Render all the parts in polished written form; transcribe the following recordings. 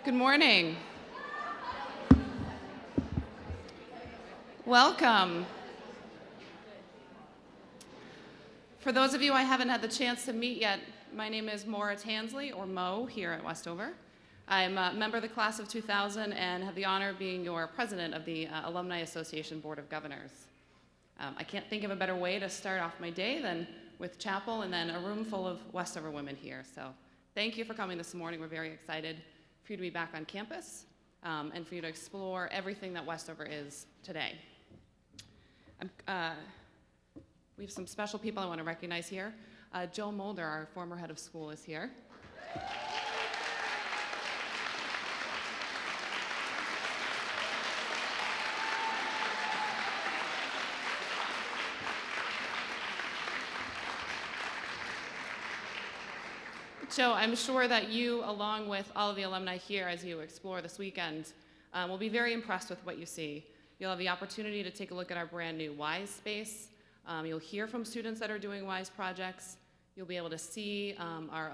Good morning. Welcome. For those of you I haven't had the chance to meet yet, my name is Maura Tansley, or Mo, here at Westover. I'm a member of the class of 2000 and have the honor of being your president of the Alumni Association Board of Governors. I can't think of a better way to start off my day than with chapel and then a room full of Westover women here. So thank you for coming this morning. We're very excited for you to be back on campus and for you to explore everything that Westover is today. We have some special people I want to recognize here. Joe Mulder, our former head of school, is here. Joe, I'm sure that you, along with all of the alumni here as you explore this weekend, will be very impressed with what you see. You'll have the opportunity to take a look at our brand new WISE space. You'll hear from students that are doing WISE projects. You'll be able to see our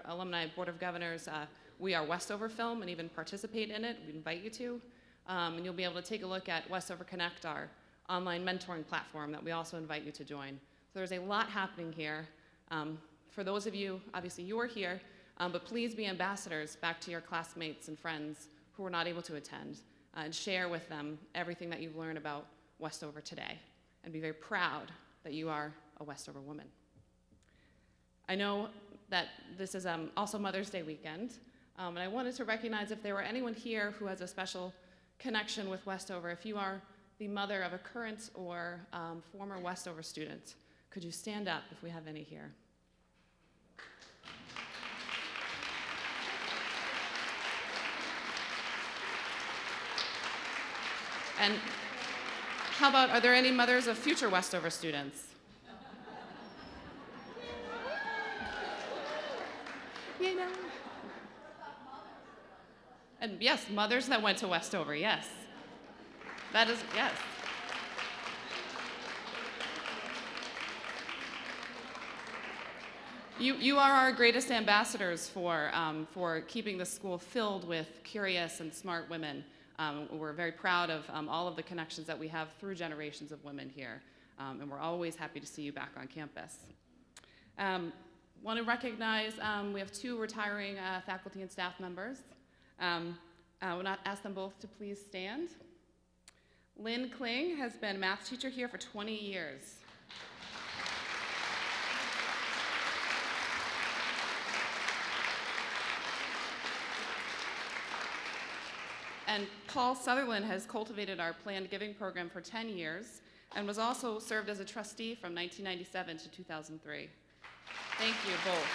Alumni Board of Governors We Are Westover film and even participate in it. We invite you to. And you'll be able to take a look at Westover Connect, our online mentoring platform that we also invite you to join. So there's a lot happening here. For those of you, obviously you're here, but please be ambassadors back to your classmates and friends who were not able to attend and share with them everything that you've learned about Westover today and be very proud that you are a Westover woman. I know that this is also Mother's Day weekend, and I wanted to recognize if there were anyone here who has a special connection with Westover. If you are the mother of a current or former Westover student, could you stand up if we have any here? And how about, are there any mothers of future Westover students? You know. And yes, mothers that went to Westover, yes. That is, yes. You are our greatest ambassadors for keeping the school filled with curious and smart women. We're very proud of all of the connections that we have through generations of women here, and we're always happy to see you back on campus. Want to recognize we have two retiring faculty and staff members. I will not ask them both to please stand. Lynn Kling has been a math teacher here for 20 years. And Paul Sutherland has cultivated our planned giving program for 10 years and was also served as a trustee from 1997 to 2003. Thank you both.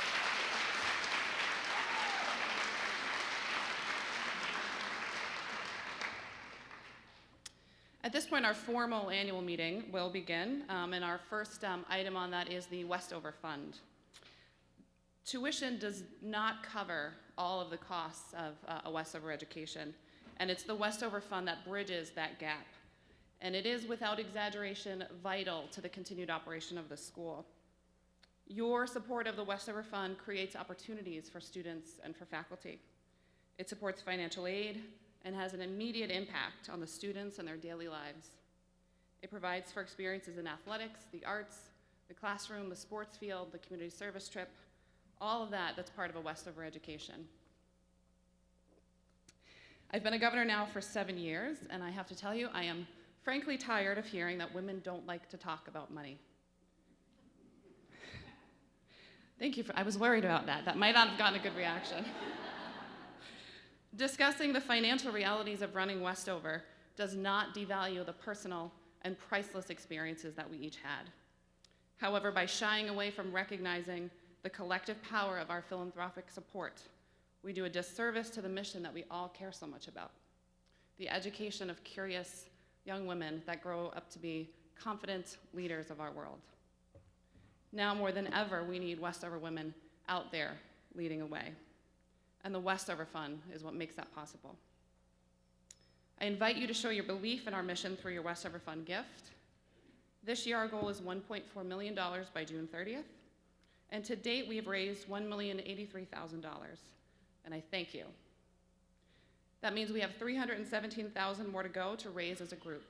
At this point, our formal annual meeting will begin, and our first item on that is the Westover Fund. Tuition does not cover all of the costs of a Westover education. And it's the Westover Fund that bridges that gap. And it is, without exaggeration, vital to the continued operation of the school. Your support of the Westover Fund creates opportunities for students and for faculty. It supports financial aid and has an immediate impact on the students and their daily lives. It provides for experiences in athletics, the arts, the classroom, the sports field, the community service trip, all of that's part of a Westover education. I've been a governor now for 7 years, and I have to tell you, I am frankly tired of hearing that women don't like to talk about money. Thank you. I was worried about that. That might not have gotten a good reaction. Discussing the financial realities of running Westover does not devalue the personal and priceless experiences that we each had. However, by shying away from recognizing the collective power of our philanthropic support, we do a disservice to the mission that we all care so much about, the education of curious young women that grow up to be confident leaders of our world. Now more than ever, we need Westover women out there leading the way, and the Westover Fund is what makes that possible. I invite you to show your belief in our mission through your Westover Fund gift. This year, our goal is $1.4 million by June 30th, and to date, we have raised $1,083,000. And I thank you. That means we have 317,000 more to go to raise as a group.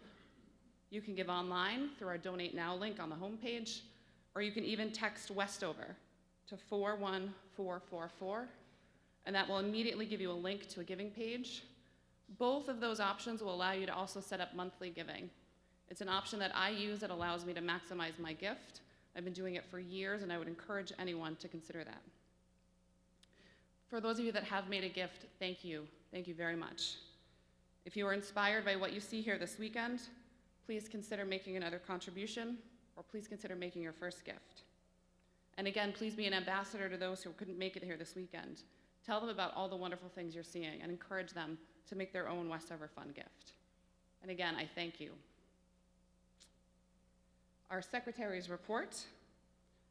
You can give online through our Donate Now link on the homepage, or you can even text Westover to 41444, and that will immediately give you a link to a giving page. Both of those options will allow you to also set up monthly giving. It's an option that I use that allows me to maximize my gift. I've been doing it for years, and I would encourage anyone to consider that. For those of you that have made a gift, thank you. Thank you very much. If you are inspired by what you see here this weekend, please consider making another contribution, or please consider making your first gift. And again, please be an ambassador to those who couldn't make it here this weekend. Tell them about all the wonderful things you're seeing and encourage them to make their own Westover Fun gift. And again, I thank you. Our secretary's report.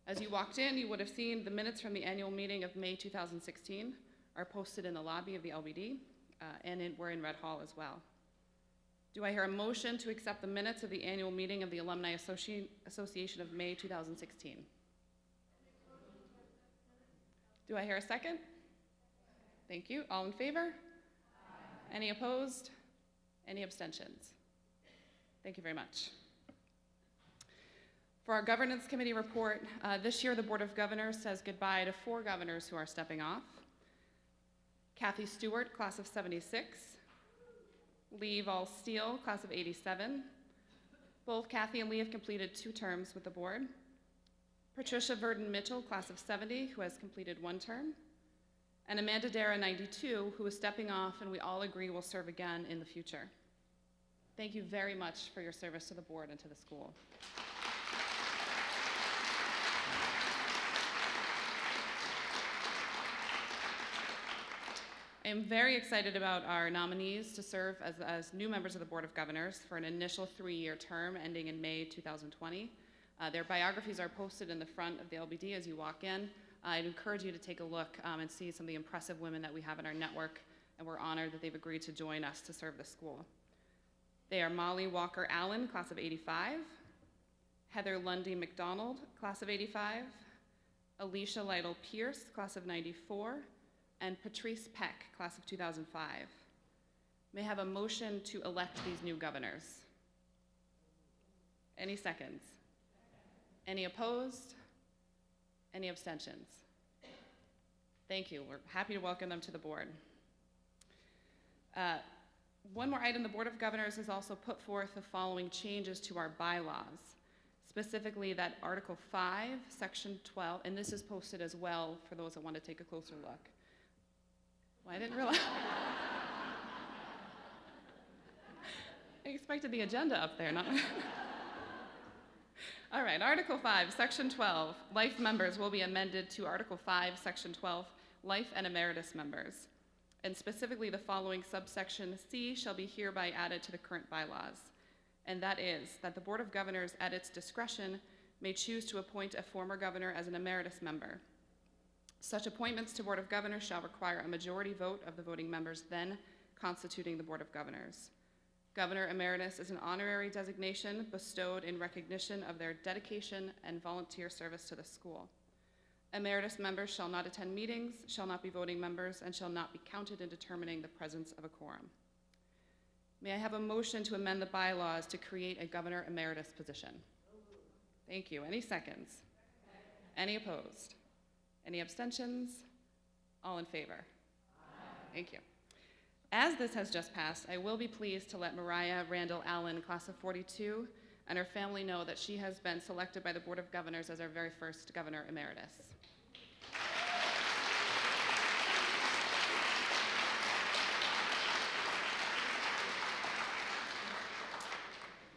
As you walked in, you would have seen the minutes from the annual meeting of May 2016 are posted in the lobby of the LBD, and we're in Red Hall as well. Do I hear a motion to accept the minutes of the annual meeting of the Alumni Association of May 2016? Do I hear a second? Thank you. All in favor? Aye. Any opposed? Any abstentions? Thank you very much. For our Governance Committee report, this year the Board of Governors says goodbye to 4 governors who are stepping off. Kathy Stewart, class of '76. Lee Vol Steele, class of '87. Both Kathy and Lee have completed 2 terms with the board. Patricia Verdon Mitchell, class of '70, who has completed 1 term. And Amanda Dara, '92, who is stepping off and we all agree will serve again in the future. Thank you very much for your service to the board and to the school. I am very excited about our nominees to serve as new members of the Board of Governors for an initial 3-year term ending in May 2020. Their biographies are posted in the front of the LBD as you walk in. I'd encourage you to take a look and see some of the impressive women that we have in our network, and we're honored that they've agreed to join us to serve the school. They are Molly Walker Allen, class of '85, Heather Lundy McDonald, class of '85, Alicia Lytle Pierce, class of '94, and Patrice Peck, class of 2005. May I have a motion to elect these new governors? Any seconds? Any opposed? Any abstentions? Thank you. We're happy to welcome them to the board. One more item, the Board of Governors has also put forth the following changes to our bylaws, specifically that Article 5, Section 12, and this is posted as well for those that want to take a closer look. Well, I didn't realize. I expected the agenda up there, not. All right, Article 5, Section 12, life members will be amended to Article 5, Section 12, life and emeritus members. And specifically, the following subsection C shall be hereby added to the current bylaws. And that is that the Board of Governors, at its discretion, may choose to appoint a former governor as an emeritus member. Such appointments to Board of Governors shall require a majority vote of the voting members then constituting the Board of Governors. Governor Emeritus is an honorary designation bestowed in recognition of their dedication and volunteer service to the school. Emeritus members shall not attend meetings, shall not be voting members, and shall not be counted in determining the presence of a quorum. May I have a motion to amend the bylaws to create a Governor Emeritus position? Thank you. Any seconds? Any opposed? Any abstentions? All in favor? Aye. Thank you. As this has just passed, I will be pleased to let Mariah Randall Allen, class of '42, and her family know that she has been selected by the Board of Governors as our very first Governor Emeritus.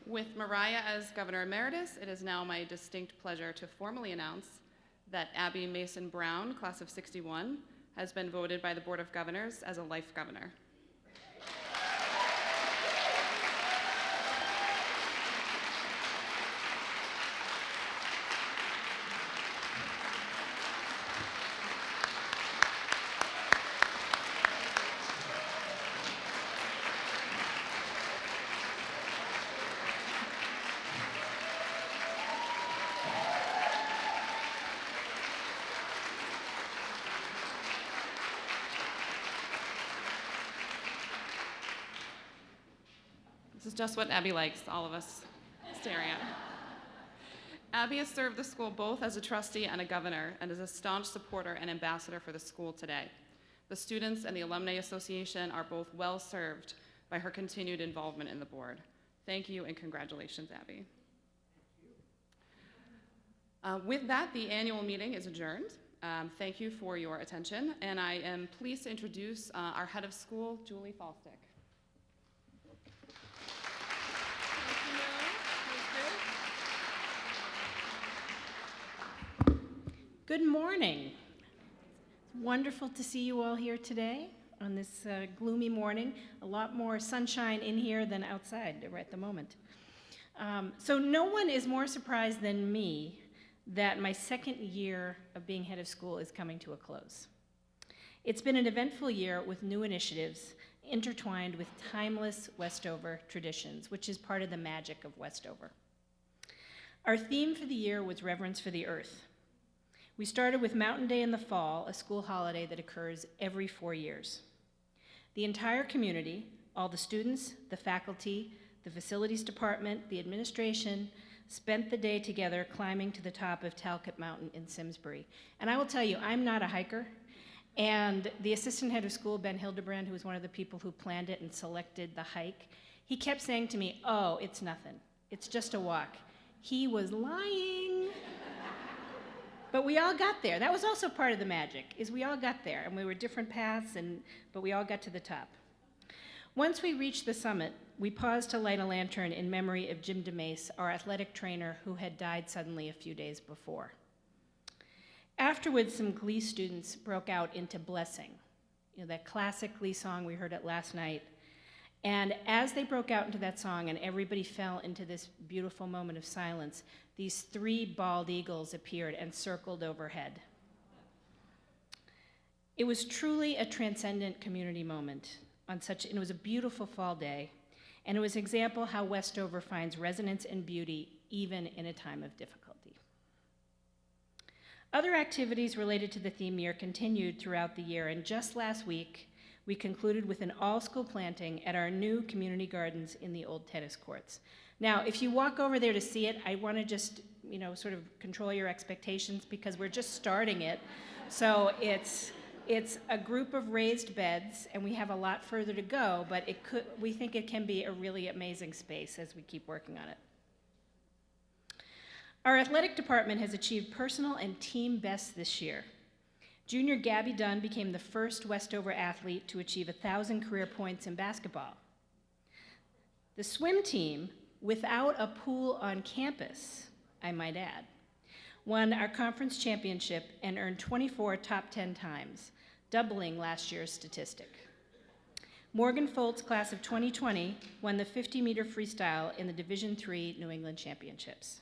With Mariah as Governor Emeritus, it is now my distinct pleasure to formally announce that Abby Mason Brown, class of '61, has been voted by the Board of Governors as a life governor. This is just what Abby likes, all of us staring at her. Abby has served the school both as a trustee and a governor and is a staunch supporter and ambassador for the school today. The students and the Alumni Association are both well served by her continued involvement in the board. Thank you and congratulations, Abby. With that, the annual meeting is adjourned. Thank you for your attention, and I am pleased to introduce our head of school, Julie Falstick. Good morning. It's wonderful to see you all here today on this gloomy morning. A lot more sunshine in here than outside right at the moment. So no one is more surprised than me that my second year of being head of school is coming to a close. It's been an eventful year with new initiatives intertwined with timeless Westover traditions, which is part of the magic of Westover. Our theme for the year was Reverence for the Earth. We started with Mountain Day in the fall, a school holiday that occurs every 4 years. The entire community, all the students, the faculty, the facilities department, the administration, spent the day together climbing to the top of Talcott Mountain in Simsbury. And I will tell you, I'm not a hiker, and the assistant head of school, Ben Hildebrand, who was one of the people who planned it and selected the hike, he kept saying to me, "Oh, it's nothing. It's just a walk." He was lying. But we all got there. That was also part of the magic, is we all got there, and we were different paths, but we all got to the top. Once we reached the summit, we paused to light a lantern in memory of Jim DeMace, our athletic trainer who had died suddenly a few days before. Afterwards, some Glee students broke out into Blessing, that classic Glee song we heard it last night. And as they broke out into that song and everybody fell into this beautiful moment of silence, these 3 bald eagles appeared and circled overhead. It was truly a transcendent community moment and it was a beautiful fall day, and it was an example how Westover finds resonance and beauty even in a time of difficulty. Other activities related to the theme year continued throughout the year, and just last week, we concluded with an all-school planting at our new community gardens in the old tennis courts. Now, if you walk over there to see it, I want to just, sort of control your expectations because we're just starting it. So it's a group of raised beds, and we have a lot further to go, but we think it can be a really amazing space as we keep working on it. Our athletic department has achieved personal and team bests this year. Junior Gabby Dunn became the first Westover athlete to achieve 1,000 career points in basketball. The swim team, without a pool on campus, I might add, won our conference championship and earned 24 top 10 times, doubling last year's statistic. Morgan Folt's class of 2020 won the 50-meter freestyle in the Division III New England Championships.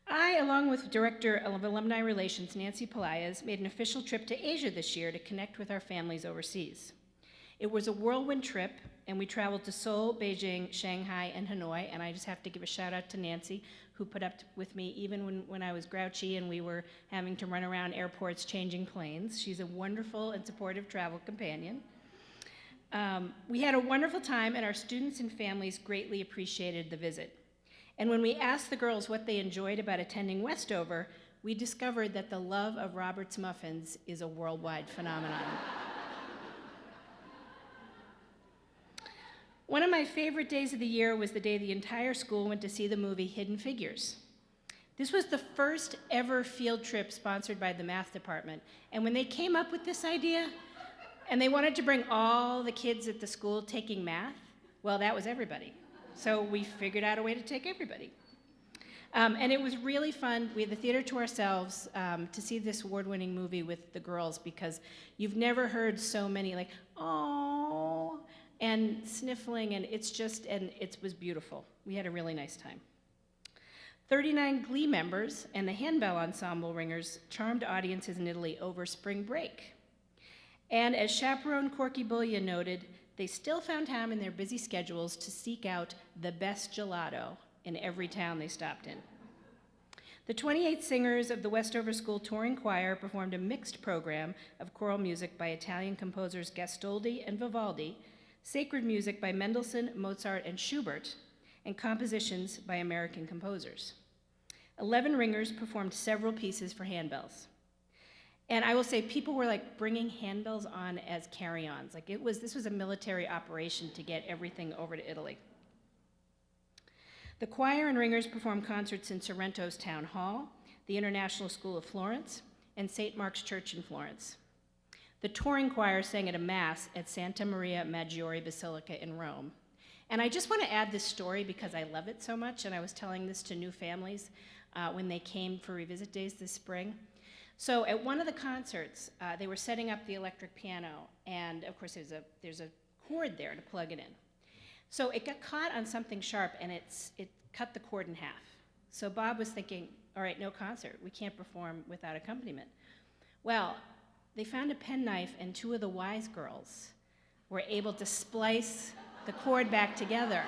I, along with Director of Alumni Relations, Nancy Pelaez, made an official trip to Asia this year to connect with our families overseas. It was a whirlwind trip, and we traveled to Seoul, Beijing, Shanghai, and Hanoi, and I just have to give a shout out to Nancy, who put up with me even when I was grouchy and we were having to run around airports changing planes. She's a wonderful and supportive travel companion. We had a wonderful time, and our students and families greatly appreciated the visit. And when we asked the girls what they enjoyed about attending Westover, we discovered that the love of Robert's muffins is a worldwide phenomenon. One of my favorite days of the year was the day the entire school went to see the movie Hidden Figures. This was the first ever field trip sponsored by the math department. And when they came up with this idea, and they wanted to bring all the kids at the school taking math, well, that was everybody. So we figured out a way to take everybody. And it was really fun. We had the theater to ourselves to see this award-winning movie with the girls, because you've never heard so many like, oh, and sniffling, and it was beautiful. We had a really nice time. 39 Glee members and the Handbell Ensemble ringers charmed audiences in Italy over spring break. And as chaperone Corky Bullion noted, they still found time in their busy schedules to seek out the best gelato in every town they stopped in. The 28 singers of the Westover School Touring Choir performed a mixed program of choral music by Italian composers Gastoldi and Vivaldi sacred music by Mendelssohn, Mozart, and Schubert, and compositions by American composers. 11 ringers performed several pieces for handbells. And I will say people were like bringing handbells on as carry-ons. Like this was a military operation to get everything over to Italy. The choir and ringers performed concerts in Sorrento's Town Hall, the International School of Florence, and St. Mark's Church in Florence. The touring choir sang at a mass at Santa Maria Maggiore Basilica in Rome. And I just want to add this story because I love it so much, and I was telling this to new families when they came for Revisit Days this spring. So at one of the concerts, they were setting up the electric piano, and of course there's a cord there to plug it in. So it got caught on something sharp, and it cut the cord in half. So Bob was thinking, all right, no concert. We can't perform without accompaniment. Well, they found a penknife, and two of the wise girls were able to splice the cord back together.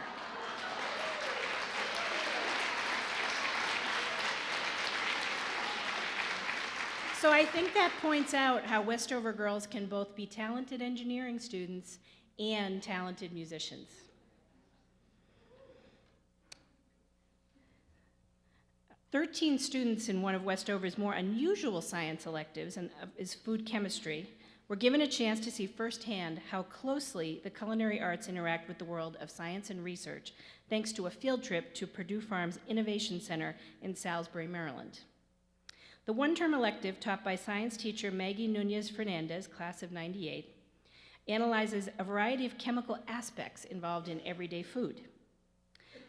So I think that points out how Westover girls can both be talented engineering students and talented musicians. 13 students in one of Westover's more unusual science electives, and is food chemistry, were given a chance to see firsthand how closely the culinary arts interact with the world of science and research, thanks to a field trip to Purdue Farms Innovation Center in Salisbury, Maryland. The one-term elective, taught by science teacher Maggie Nunez Fernandez, class of '98, analyzes a variety of chemical aspects involved in everyday food.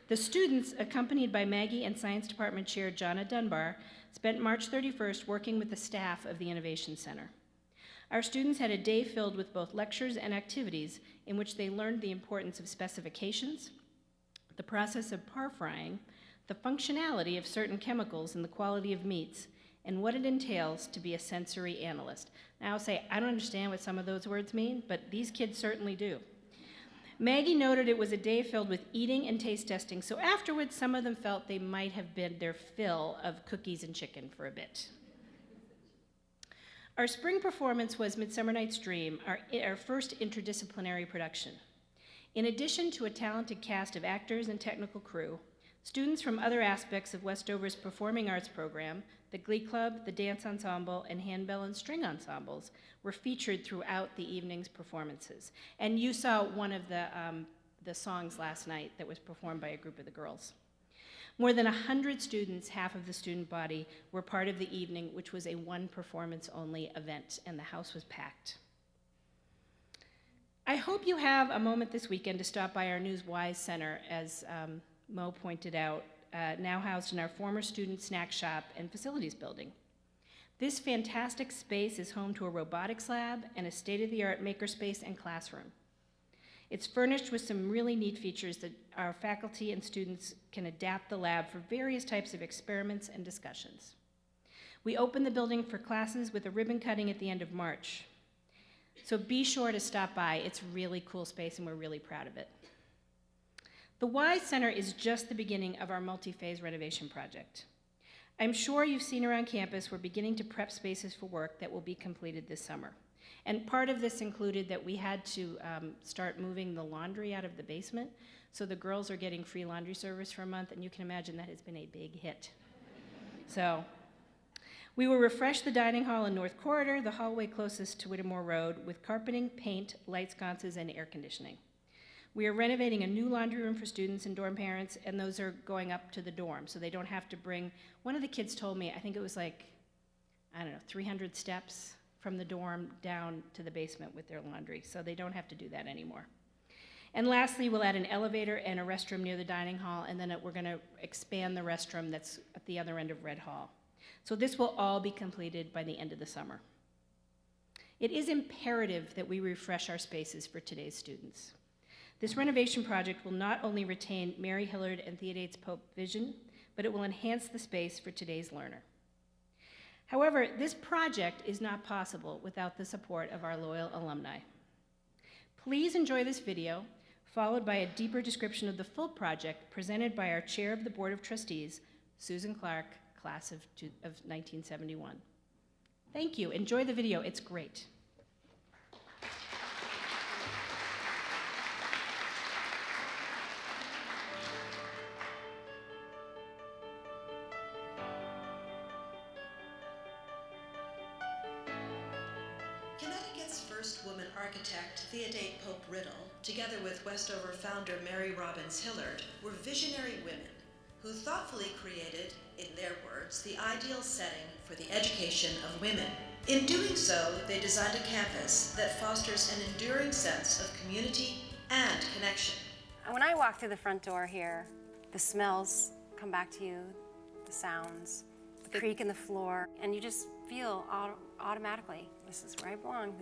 The students, accompanied by Maggie and Science Department Chair Jonna Dunbar, spent March 31st working with the staff of the Innovation Center. Our students had a day filled with both lectures and activities in which they learned the importance of specifications, the process of par frying, the functionality of certain chemicals and the quality of meats, and what it entails to be a sensory analyst. Now I'll say, I don't understand what some of those words mean, but these kids certainly do. Maggie noted it was a day filled with eating and taste testing, so afterwards some of them felt they might have been their fill of cookies and chicken for a bit. Our spring performance was Midsummer Night's Dream, our first interdisciplinary production. In addition to a talented cast of actors and technical crew, students from other aspects of Westover's performing arts program, the Glee Club, the dance ensemble, and handbell and string ensembles, were featured throughout the evening's performances. And you saw one of the songs last night that was performed by a group of the girls. More than 100 students, half of the student body, were part of the evening, which was a one-performance-only event, and the house was packed. I hope you have a moment this weekend to stop by our News Wise Center, as Mo pointed out, now housed in our former student snack shop and facilities building. This fantastic space is home to a robotics lab and a state-of-the-art makerspace and classroom. It's furnished with some really neat features that our faculty and students can adapt the lab for various types of experiments and discussions. We open the building for classes with a ribbon cutting at the end of March. So be sure to stop by. It's a really cool space and we're really proud of it. The Wise Center is just the beginning of our multi-phase renovation project. I'm sure you've seen around campus we're beginning to prep spaces for work that will be completed this summer. And part of this included that we had to start moving the laundry out of the basement, so the girls are getting free laundry service for a month, and you can imagine that has been a big hit. So we will refresh the dining hall in North Corridor, the hallway closest to Whittemore Road, with carpeting, paint, light sconces, and air conditioning. We are renovating a new laundry room for students and dorm parents, and those are going up to the dorm, so they don't have to bring, one of the kids told me, I think it was like, 300 steps from the dorm down to the basement with their laundry, so they don't have to do that anymore. And lastly, we'll add an elevator and a restroom near the dining hall, and then we're gonna expand the restroom that's at the other end of Red Hall. So this will all be completed by the end of the summer. It is imperative that we refresh our spaces for today's students. This renovation project will not only retain Mary Hillard and Theodates Pope vision, but it will enhance the space for today's learner. However, this project is not possible without the support of our loyal alumni. Please enjoy this video, followed by a deeper description of the full project presented by our Chair of the Board of Trustees, Susan Clark, class of 1971. Thank you. Enjoy the video. It's great. first woman architect, Theodate Pope Riddle, together with Westover founder Mary Robbins Hillard, were visionary women who thoughtfully created, in their words, the ideal setting for the education of women. In doing so, they designed a campus that fosters an enduring sense of community and connection. When I walk through the front door here, the smells come back to you, the sounds, the creak in the floor, and you just feel automatically, this is where I belong,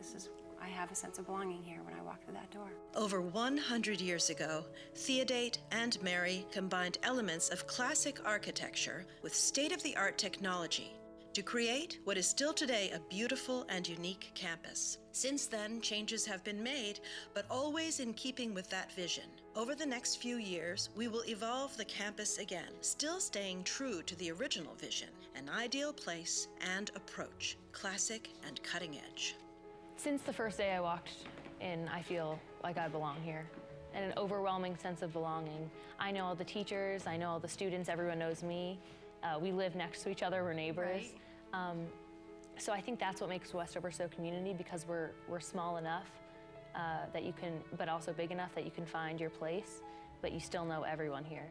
I have a sense of belonging here when I walk through that door. Over 100 years ago, Theodate and Mary combined elements of classic architecture with state-of-the-art technology to create what is still today a beautiful and unique campus. Since then, changes have been made, but always in keeping with that vision. Over the next few years, we will evolve the campus again, still staying true to the original vision, an ideal place and approach, classic and cutting edge. Since the first day I walked in, I feel like I belong here, and an overwhelming sense of belonging. I know all the teachers, I know all the students, everyone knows me. We live next to each other, we're neighbors. Right. So I think that's what makes Westover so community, because we're small enough that you can, but also big enough that you can find your place, but you still know everyone here.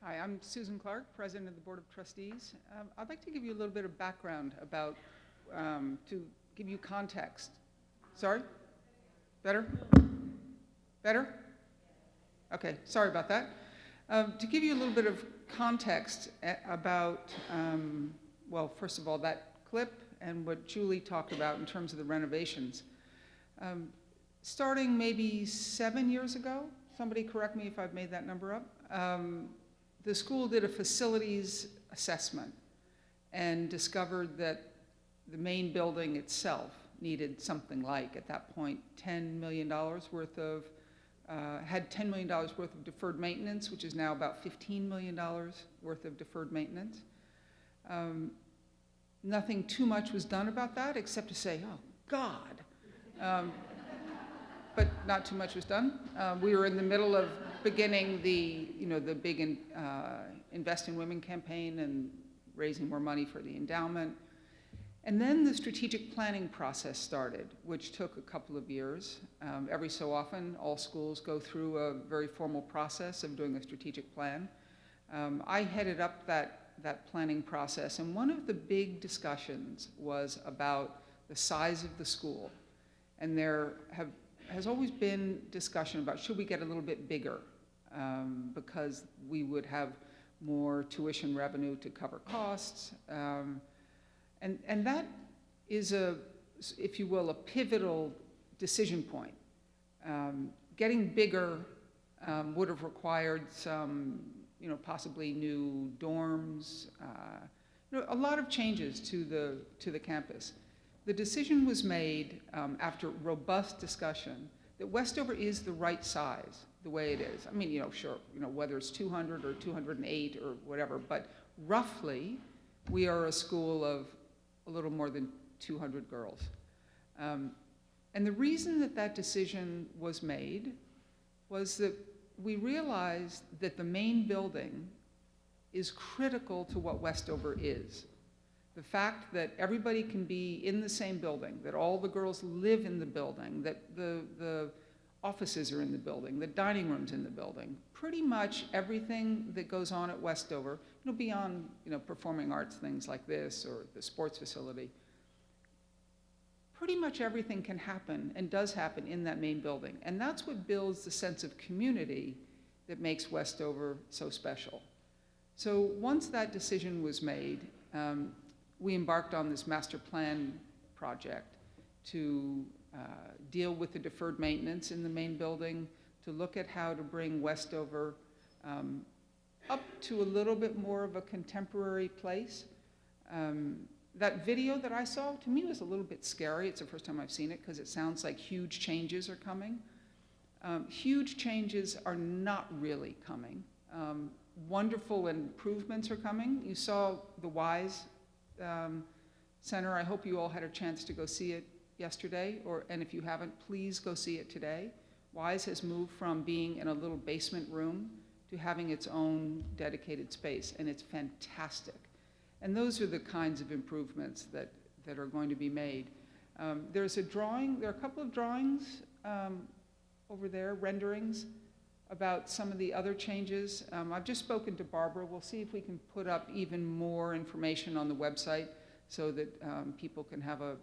Hi, I'm Susan Clark, President of the Board of Trustees. I'd like to give you a little bit of background about, to give you context. Sorry? Better? Better? Okay, sorry about that. To give you a little bit of context about, well, first of all, that clip and what Julie talked about in terms of the renovations. Starting maybe 7 years ago, somebody correct me if I've made that number up, the school did a facilities assessment and discovered that the main building itself needed something like, at that point, $10 million worth of, had $10 million worth of deferred maintenance, which is now about $15 million worth of deferred maintenance. Nothing too much was done about that except to say, oh, God. But not too much was done. We were in the middle of beginning the big Invest in Women campaign and raising more money for the endowment. And then the strategic planning process started, which took a couple of years. Every so often, all schools go through a very formal process of doing a strategic plan. I headed up that planning process, and one of the big discussions was about the size of the school. And there has always been discussion about, should we get a little bit bigger, because we would have more tuition revenue to cover costs. And that is if you will, a pivotal decision point. Getting bigger would have required some, possibly new dorms, a lot of changes to the campus. The decision was made after robust discussion that Westover is the right size, the way it is. I mean, sure, whether it's 200 or 208 or whatever, but roughly, we are a school of a little more than 200 girls. And the reason that decision was made was that we realized that the main building is critical to what Westover is. The fact that everybody can be in the same building, that all the girls live in the building, that the offices are in the building, the dining room's in the building, pretty much everything that goes on at Westover, beyond performing arts things like this or the sports facility, pretty much everything can happen and does happen in that main building. And that's what builds the sense of community that makes Westover so special. So once that decision was made, we embarked on this master plan project to deal with the deferred maintenance in the main building, to look at how to bring Westover up to a little bit more of a contemporary place. That video that I saw, to me, was a little bit scary. It's the first time I've seen it because it sounds like huge changes are coming. Huge changes are not really coming. Wonderful improvements are coming. You saw the WISE Center. I hope you all had a chance to go see it yesterday, and if you haven't, please go see it today. WISE has moved from being in a little basement room to having its own dedicated space, and it's fantastic. And those are the kinds of improvements that are going to be made. There's a drawing, there are a couple of drawings over there, renderings, about some of the other changes. I've just spoken to Barbara. We'll see if we can put up even more information on the website so that people can have a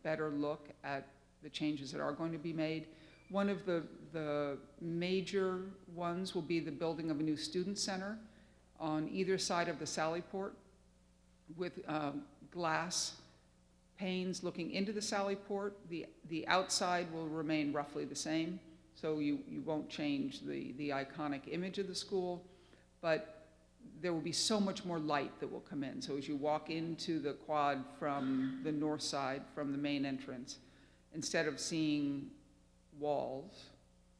better look at the changes that are going to be made. One of the major ones will be the building of a new student center on either side of the Sallyport with glass panes looking into the Sallyport. The outside will remain roughly the same, so you won't change the iconic image of the school, but there will be so much more light that will come in. So as you walk into the quad from the north side, from the main entrance, instead of seeing walls,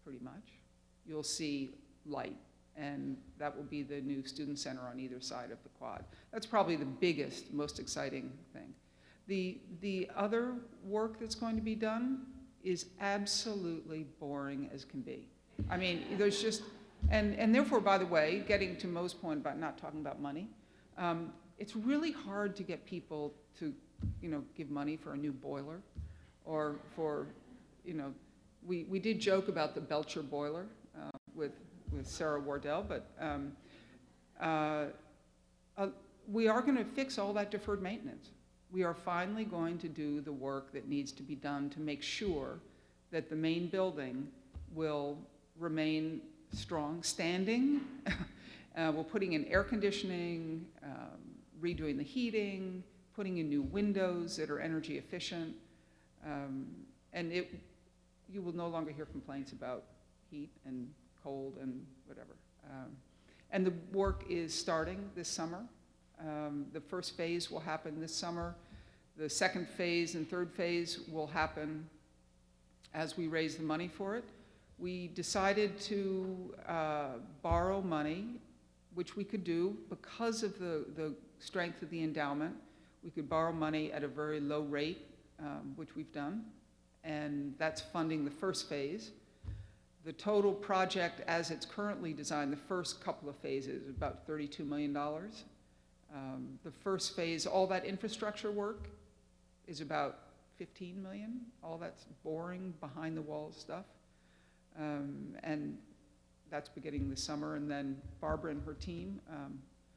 pretty much, you'll see light, and that will be the new student center on either side of the quad. That's probably the biggest, most exciting thing. The other work that's going to be done is absolutely boring as can be. I mean, there's just, and therefore, by the way, getting to Mo's point about not talking about money, it's really hard to get people to, give money for a new boiler, or for, we did joke about the Belcher boiler with Sarah Wardell, but we are going to fix all that deferred maintenance. We are finally going to do the work that needs to be done to make sure that the main building will remain strong, standing. We're putting in air conditioning, redoing the heating, putting in new windows that are energy efficient, and you will no longer hear complaints about heat and cold and whatever. And the work is starting this summer. The first phase will happen this summer. The second phase and third phase will happen as we raise the money for it. We decided to borrow money, which we could do because of the strength of the endowment. We could borrow money at a very low rate, which we've done, and that's funding the first phase. The total project as it's currently designed, the first couple of phases, is about $32 million. The first phase, all that infrastructure work, is about $15 million. All that's boring, behind the walls stuff. And that's beginning this summer. And then Barbara and her team,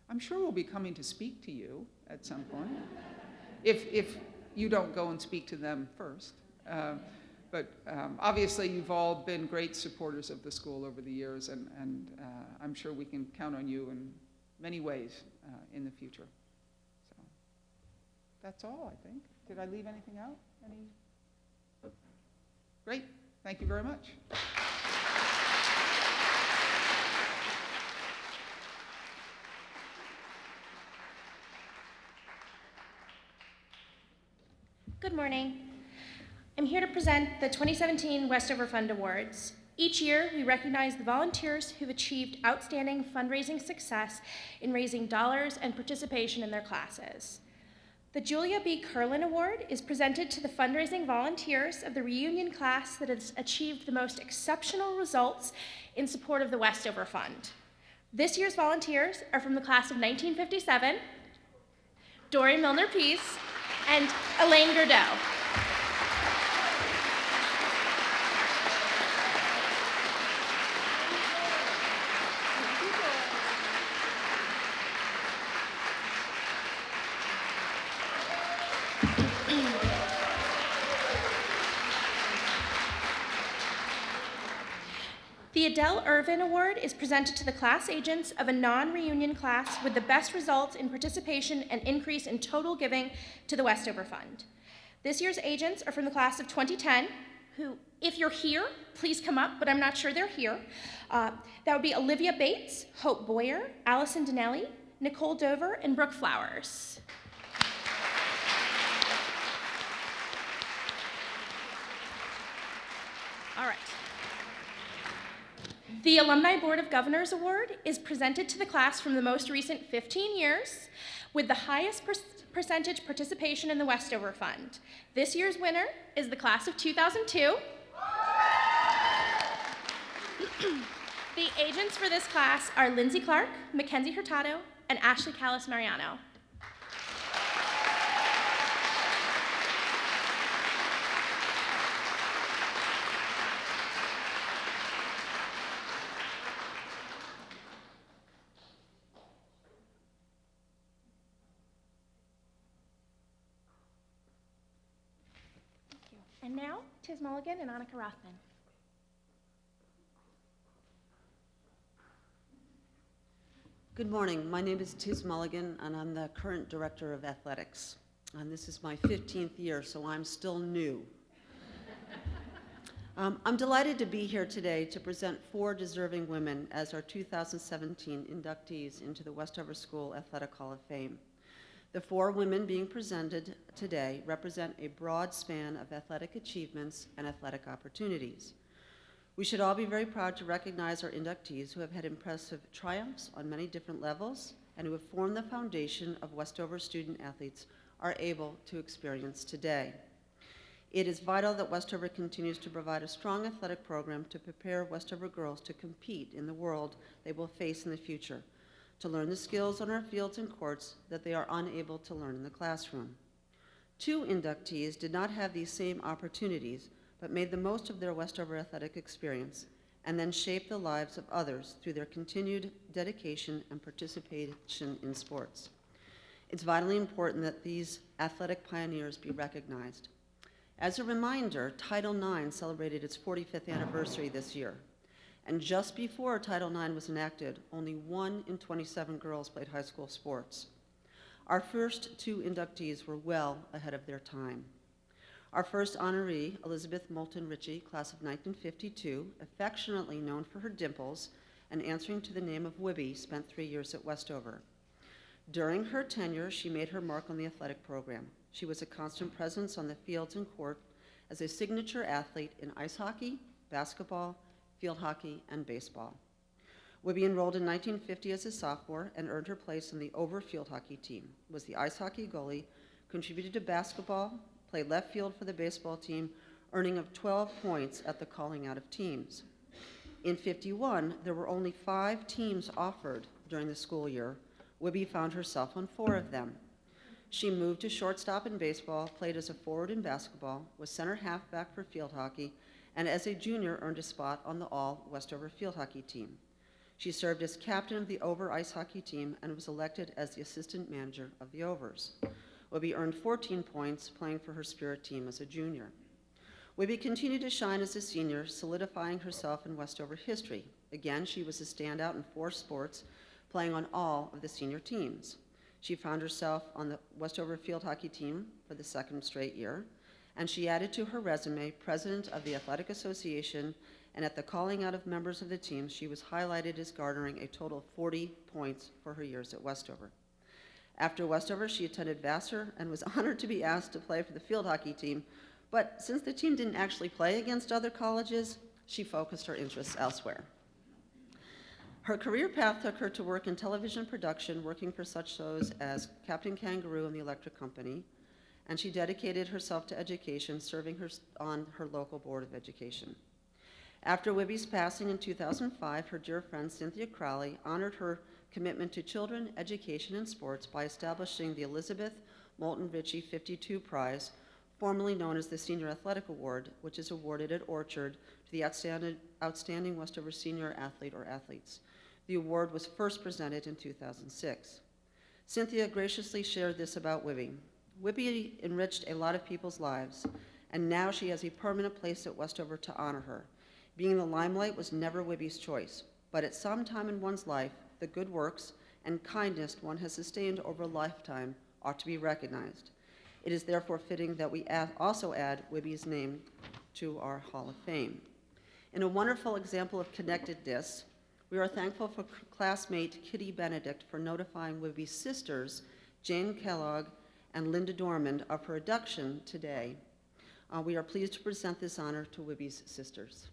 I'm sure will be coming to speak to you at some point, if you don't go and speak to them first. But obviously you've all been great supporters of the school over the years, and I'm sure we can count on you in many ways in the future. So that's all, I think. Did I leave anything out? Great. Thank you very much. Good morning. I'm here to present the 2017 Westover Fund Awards. Each year, we recognize the volunteers who've achieved outstanding fundraising success in raising dollars and participation in their classes. The Julia B. Curlin Award is presented to the fundraising volunteers of the reunion class that has achieved the most exceptional results in support of the Westover Fund. This year's volunteers are from the class of 1957, Dory Milner-Pease, and Elaine Gerdau. The Adele Irvin Award is presented to the class agents of a non-reunion class with the best results in participation and increase in total giving to the Westover Fund. This year's agents are from the class of 2010, who, if you're here, please come up, but I'm not sure they're here. That would be Olivia Bates, Hope Boyer, Allison Donnelly, Nicole Dover, and Brooke Flowers. All right. The Alumni Board of Governors Award is presented to the class from the most recent 15 years with the highest percentage participation in the Westover Fund. This year's winner is the class of 2002. The agents for this class are Lindsay Clark, Mackenzie Hurtado, and Ashley Callis Mariano. And now, Tiz Mulligan and Annika Rothman. Good morning. My name is Tiz Mulligan, and I'm the current Director of Athletics. And this is my 15th year, so I'm still new. I'm delighted to be here today to present 4 deserving women as our 2017 inductees into the Westover School Athletic Hall of Fame. The 4 women being presented today represent a broad span of athletic achievements and athletic opportunities. We should all be very proud to recognize our inductees who have had impressive triumphs on many different levels and who have formed the foundation of Westover student athletes are able to experience today. It is vital that Westover continues to provide a strong athletic program to prepare Westover girls to compete in the world they will face in the future, to learn the skills on our fields and courts that they are unable to learn in the classroom. 2 inductees did not have these same opportunities, but made the most of their Westover athletic experience and then shaped the lives of others through their continued dedication and participation in sports. It's vitally important that these athletic pioneers be recognized. As a reminder, Title IX celebrated its 45th anniversary this year. And just before Title IX was enacted, only 1 in 27 girls played high school sports. Our first 2 inductees were well ahead of their time. Our first honoree, Elizabeth Moulton Ritchie, class of 1952, affectionately known for her dimples and answering to the name of Wibby, spent 3 years at Westover. During her tenure, she made her mark on the athletic program. She was a constant presence on the fields and court as a signature athlete in ice hockey, basketball, field hockey, and baseball. Wibby enrolled in 1950 as a sophomore and earned her place on the Over field hockey team, was the ice hockey goalie, contributed to basketball, played left field for the baseball team, earning of 12 points at the calling out of teams. In '51, there were only 5 teams offered during the school year. Wibby found herself on 4 of them. She moved to shortstop in baseball, played as a forward in basketball, was center halfback for field hockey, and as a junior earned a spot on the all-Westover field hockey team. She served as captain of the Over ice hockey team and was elected as the assistant manager of the Overs. Wibby earned 14 points playing for her Spirit team as a junior. Wibby continued to shine as a senior, solidifying herself in Westover history. Again, she was a standout in 4 sports, playing on all of the senior teams. She found herself on the Westover field hockey team for the 2nd straight year, and she added to her resume president of the Athletic Association, and at the calling out of members of the team, she was highlighted as garnering a total of 40 points for her years at Westover. After Westover, she attended Vassar and was honored to be asked to play for the field hockey team, but since the team didn't actually play against other colleges, she focused her interests elsewhere. Her career path took her to work in television production, working for such shows as Captain Kangaroo and the Electric Company, and she dedicated herself to education, serving on her local board of education. After Wibby's passing in 2005, her dear friend Cynthia Crowley honored her commitment to children, education, and sports by establishing the Elizabeth Moulton Ritchie 52 Prize, formerly known as the Senior Athletic Award, which is awarded at Orchard to the outstanding Westover senior athlete or athletes. The award was first presented in 2006. Cynthia graciously shared this about Wibby. Wibby enriched a lot of people's lives, and now she has a permanent place at Westover to honor her. Being in the limelight was never Wibby's choice, but at some time in one's life, the good works and kindness one has sustained over a lifetime ought to be recognized. It is therefore fitting that we also add Wibby's name to our Hall of Fame. In a wonderful example of connectedness, we are thankful for classmate Kitty Benedict for notifying Wibby's sisters, Jane Kellogg and Linda Dormand, of her induction today. We are pleased to present this honor to Wibby's sisters.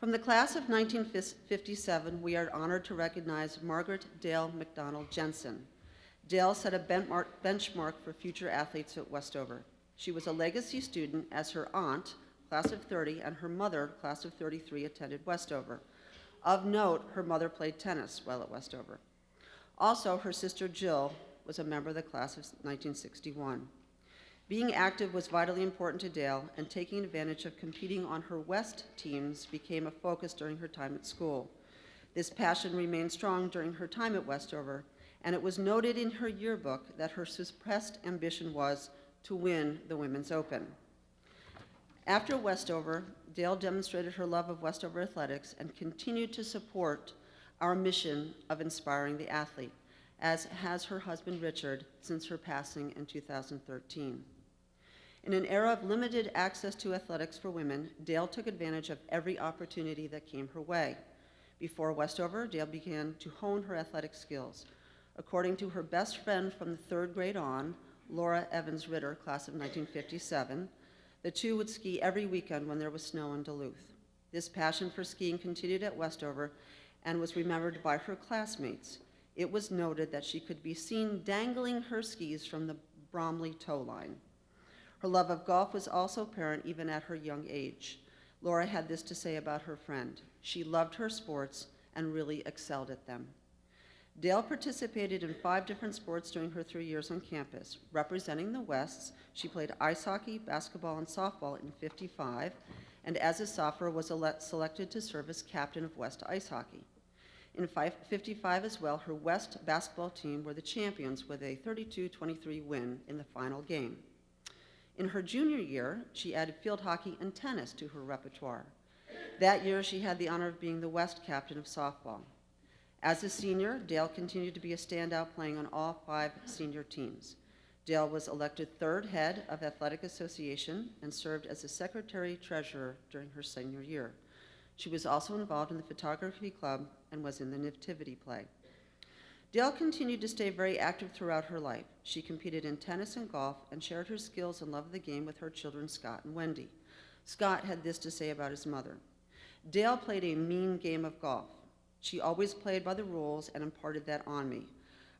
From the class of 1957, we are honored to recognize Margaret Dale McDonald Jensen. Dale set a benchmark for future athletes at Westover. She was a legacy student as her aunt, class of 30, and her mother, class of 33, attended Westover. Of note, her mother played tennis while at Westover. Also, her sister Jill was a member of the class of 1961. Being active was vitally important to Dale, and taking advantage of competing on her West teams became a focus during her time at school. This passion remained strong during her time at Westover, and it was noted in her yearbook that her suppressed ambition was to win the Women's Open. After Westover, Dale demonstrated her love of Westover athletics and continued to support our mission of inspiring the athlete, as has her husband Richard since her passing in 2013. In an era of limited access to athletics for women, Dale took advantage of every opportunity that came her way. Before Westover, Dale began to hone her athletic skills. According to her best friend from the 3rd grade on, Laura Evans Ritter, class of 1957, the two would ski every weekend when there was snow in Duluth. This passion for skiing continued at Westover and was remembered by her classmates. It was noted that she could be seen dangling her skis from the Bromley tow line. Her love of golf was also apparent even at her young age. Laura had this to say about her friend: she loved her sports and really excelled at them. Dale participated in 5 different sports during her 3 years on campus. Representing the Wests, she played ice hockey, basketball, and softball in '55, and as a sophomore was selected to serve as captain of West Ice Hockey. In '55 as well, her West basketball team were the champions with a 32-23 win in the final game. In her junior year, she added field hockey and tennis to her repertoire. That year, she had the honor of being the West captain of softball. As a senior, Dale continued to be a standout, playing on all 5 senior teams. Dale was elected 3rd head of Athletic Association and served as a secretary-treasurer during her senior year. She was also involved in the photography club and was in the nativity play. Dale continued to stay very active throughout her life. She competed in tennis and golf and shared her skills and love of the game with her children, Scott and Wendy. Scott had this to say about his mother: Dale played a mean game of golf. She always played by the rules and imparted that on me.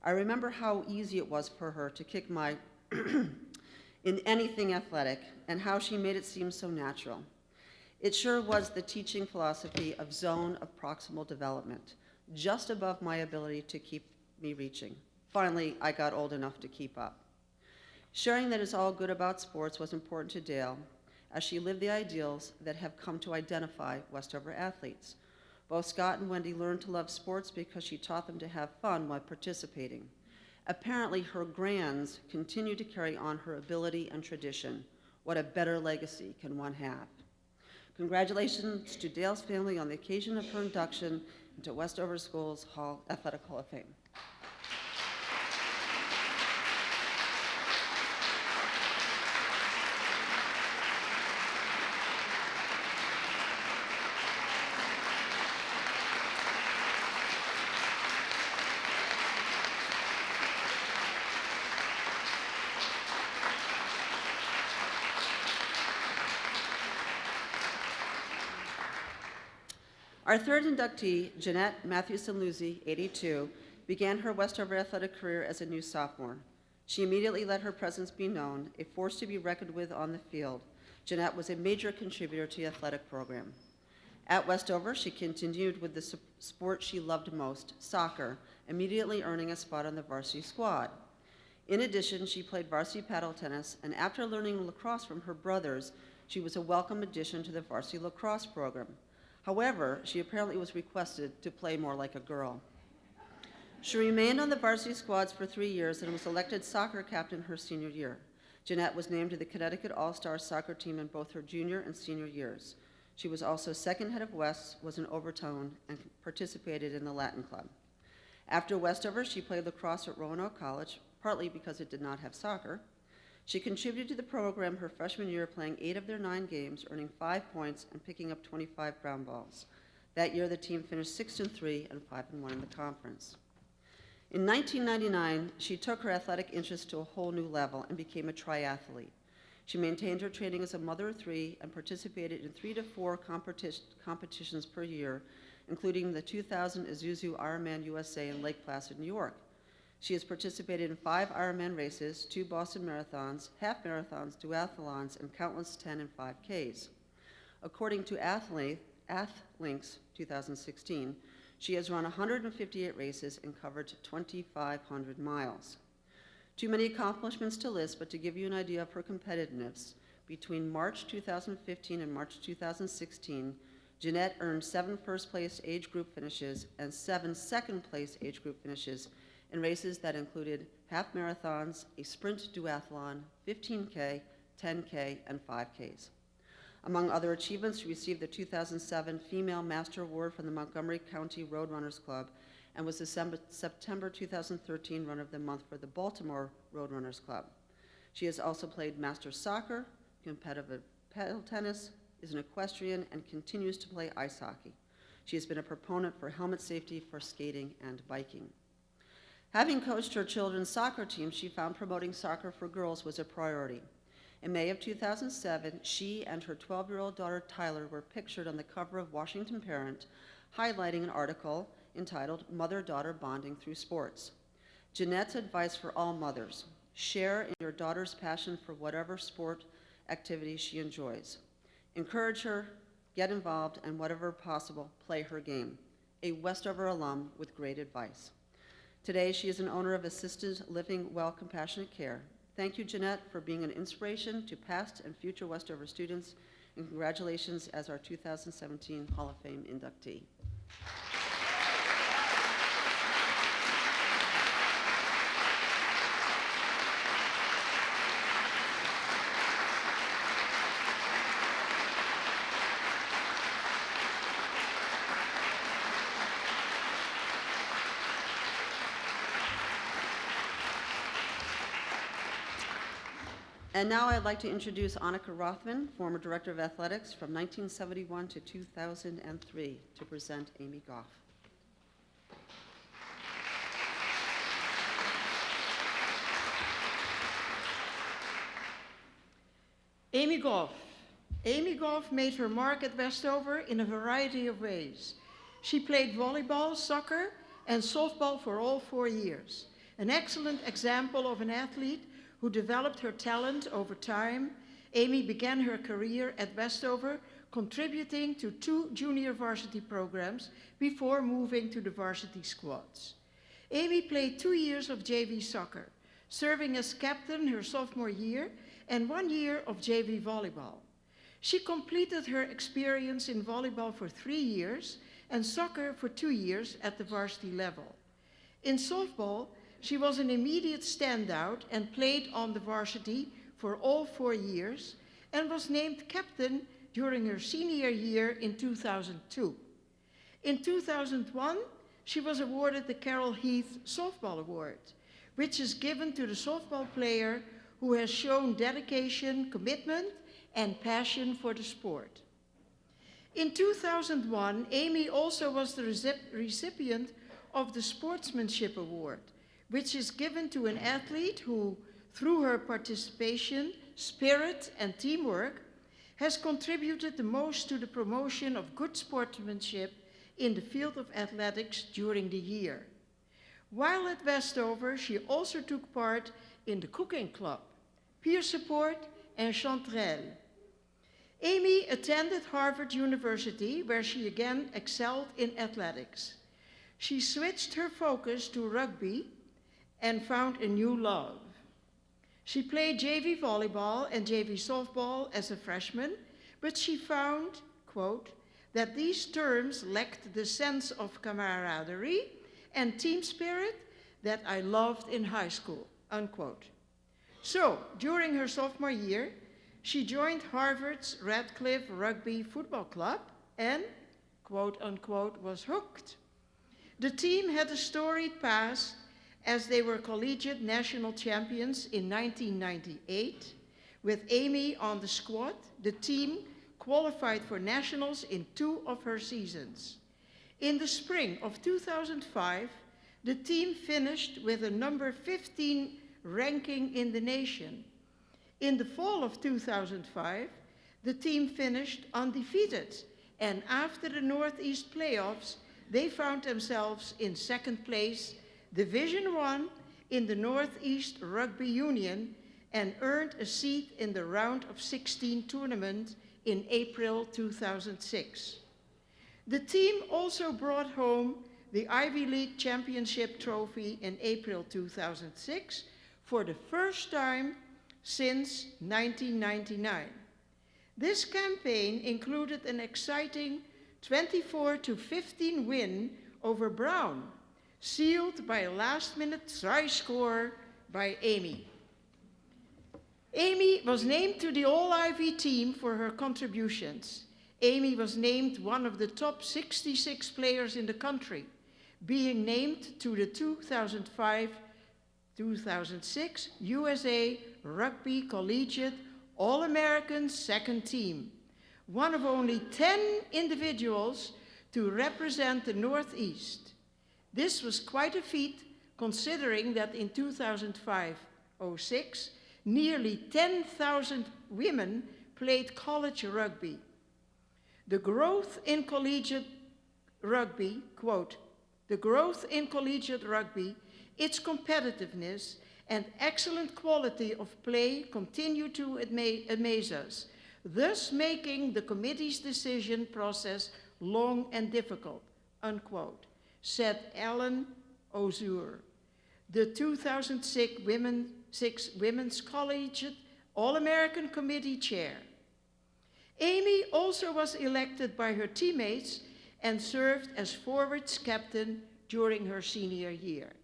I remember how easy it was for her to kick my in anything athletic, and how she made it seem so natural. It sure was the teaching philosophy of zone of proximal development, just above my ability to keep me reaching. Finally, I got old enough to keep up. Sharing that is all good about sports was important to Dale, as she lived the ideals that have come to identify Westover athletes. Both Scott and Wendy learned to love sports because she taught them to have fun while participating. Apparently, her grands continue to carry on her ability and tradition. What a better legacy can one have? Congratulations to Dale's family on the occasion of her induction into Westover Schools Athletic Hall of Fame. Our 3rd inductee, Jeanette Mathewson-Luzzi, 82, began her Westover athletic career as a new sophomore. She immediately let her presence be known, a force to be reckoned with on the field. Jeanette was a major contributor to the athletic program. At Westover, she continued with the sport she loved most, soccer, immediately earning a spot on the varsity squad. In addition, she played varsity paddle tennis, and after learning lacrosse from her brothers, she was a welcome addition to the varsity lacrosse program. However, she apparently was requested to play more like a girl. She remained on the varsity squads for 3 years and was elected soccer captain her senior year. Jeanette was named to the Connecticut All-Star soccer team in both her junior and senior years. She was also 2nd head of West, was an overtone, and participated in the Latin Club. After Westover, she played lacrosse at Roanoke College, partly because it did not have soccer. She contributed to the program her freshman year, playing 8 of their 9 games, earning 5 points and picking up 25 ground balls. That year, the team finished 6-3 and 5-1 in the conference. In 1999, she took her athletic interest to a whole new level and became a triathlete. She maintained her training as a mother of three and participated in 3 to 4 competitions per year, including the 2000 Isuzu Ironman USA in Lake Placid, New York. She has participated in 5 Ironman races, 2 Boston marathons, half marathons, duathlons, and countless 10 and 5Ks. According to Athlinks 2016, she has run 158 races and covered 2,500 miles. Too many accomplishments to list, but to give you an idea of her competitiveness, between March 2015 and March 2016, Jeanette earned 7 first-place age group finishes and 7 second-place age group finishes in races that included half marathons, a sprint duathlon, 15K, 10K, and 5Ks. Among other achievements, she received the 2007 Female Master Award from the Montgomery County Roadrunners Club and was the September 2013 Runner of the Month for the Baltimore Roadrunners Club. She has also played master soccer, competitive paddle tennis, is an equestrian, and continues to play ice hockey. She has been a proponent for helmet safety for skating and biking. Having coached her children's soccer team, she found promoting soccer for girls was a priority. In May of 2007, she and her 12-year-old daughter Tyler were pictured on the cover of Washington Parent, highlighting an article entitled Mother-Daughter Bonding Through Sports. Jeanette's advice for all mothers: share in your daughter's passion for whatever sport activity she enjoys. Encourage her, get involved, and whatever possible, play her game. A Westover alum with great advice. Today, she is an owner of Assisted Living Well Compassionate Care. Thank you, Jeanette, for being an inspiration to past and future Westover students, and congratulations as our 2017 Hall of Fame inductee. And now I'd like to introduce Annika Rothman, former Director of Athletics from 1971 to 2003, to present Amy Goff. Amy Goff. Amy Goff made her mark at Westover in a variety of ways. She played volleyball, soccer, and softball for all 4 years. An excellent example of an athlete who developed her talent over time. Amy began her career at Westover, contributing to 2 junior varsity programs before moving to the varsity squads. Amy played 2 years of JV soccer, serving as captain her sophomore year and 1 year of JV volleyball. She completed her experience in volleyball for 3 years and soccer for 2 years at the varsity level. In softball, she was an immediate standout and played on the varsity for all 4 years and was named captain during her senior year in 2002. In 2001, she was awarded the Carol Heath Softball Award, which is given to the softball player who has shown dedication, commitment, and passion for the sport. In 2001, Amy also was the recipient of the Sportsmanship Award, which is given to an athlete who, through her participation, spirit, and teamwork, has contributed the most to the promotion of good sportsmanship in the field of athletics during the year. While at Westover, she also took part in the cooking club, peer support, and chanterelle. Amy attended Harvard University, where she again excelled in athletics. She switched her focus to rugby and found a new love. She played JV volleyball and JV softball as a freshman, but she found, quote, that these terms lacked the sense of camaraderie and team spirit that I loved in high school, unquote. So, during her sophomore year, she joined Harvard's Radcliffe Rugby Football Club and, quote unquote, was hooked. The team had a storied past as they were collegiate national champions in 1998. With Amy on the squad, the team qualified for nationals in 2 of her seasons. In the spring of 2005, the team finished with a number 15 ranking in the nation. In the fall of 2005, the team finished undefeated, and after the Northeast playoffs, they found themselves in second place, Division I in the Northeast Rugby Union, and earned a seat in the round of 16 tournament in April 2006. The team also brought home the Ivy League Championship trophy in April 2006 for the first time since 1999. This campaign included an exciting 24-15 win over Brown, sealed by a last-minute try score by Amy. Amy was named to the All-Ivy team for her contributions. Amy was named one of the top 66 players in the country, being named to the 2005-2006 USA Rugby Collegiate All-American second team, one of only 10 individuals to represent the Northeast. This was quite a feat, considering that in 2005-06, nearly 10,000 women played college rugby. The growth in collegiate rugby, quote, the growth in collegiate rugby, its competitiveness, and excellent quality of play continue to amaze us, thus making the committee's decision process long and difficult, unquote, said Ellen Ozur, the 2006 Women's Collegiate All-American Committee Chair. Amy also was elected by her teammates and served as forwards captain during her senior year.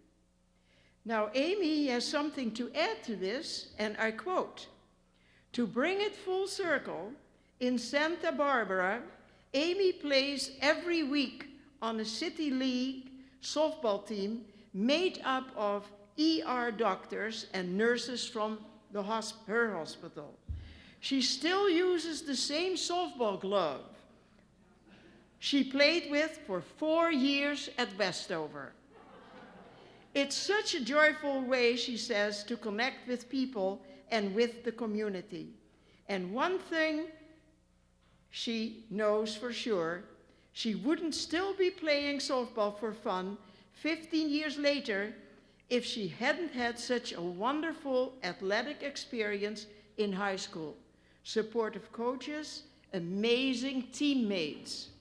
Now, Amy has something to add to this, and I quote, "To bring it full circle, in Santa Barbara, Amy plays every week on a city league softball team made up of ER doctors and nurses from her hospital. She still uses the same softball glove she played with for 4 years at Westover. It's such a joyful way," she says, "to connect with people and with the community. And one thing she knows for sure, she wouldn't still be playing softball for fun 15 years later if she hadn't had such a wonderful athletic experience in high school. Supportive coaches, amazing teammates.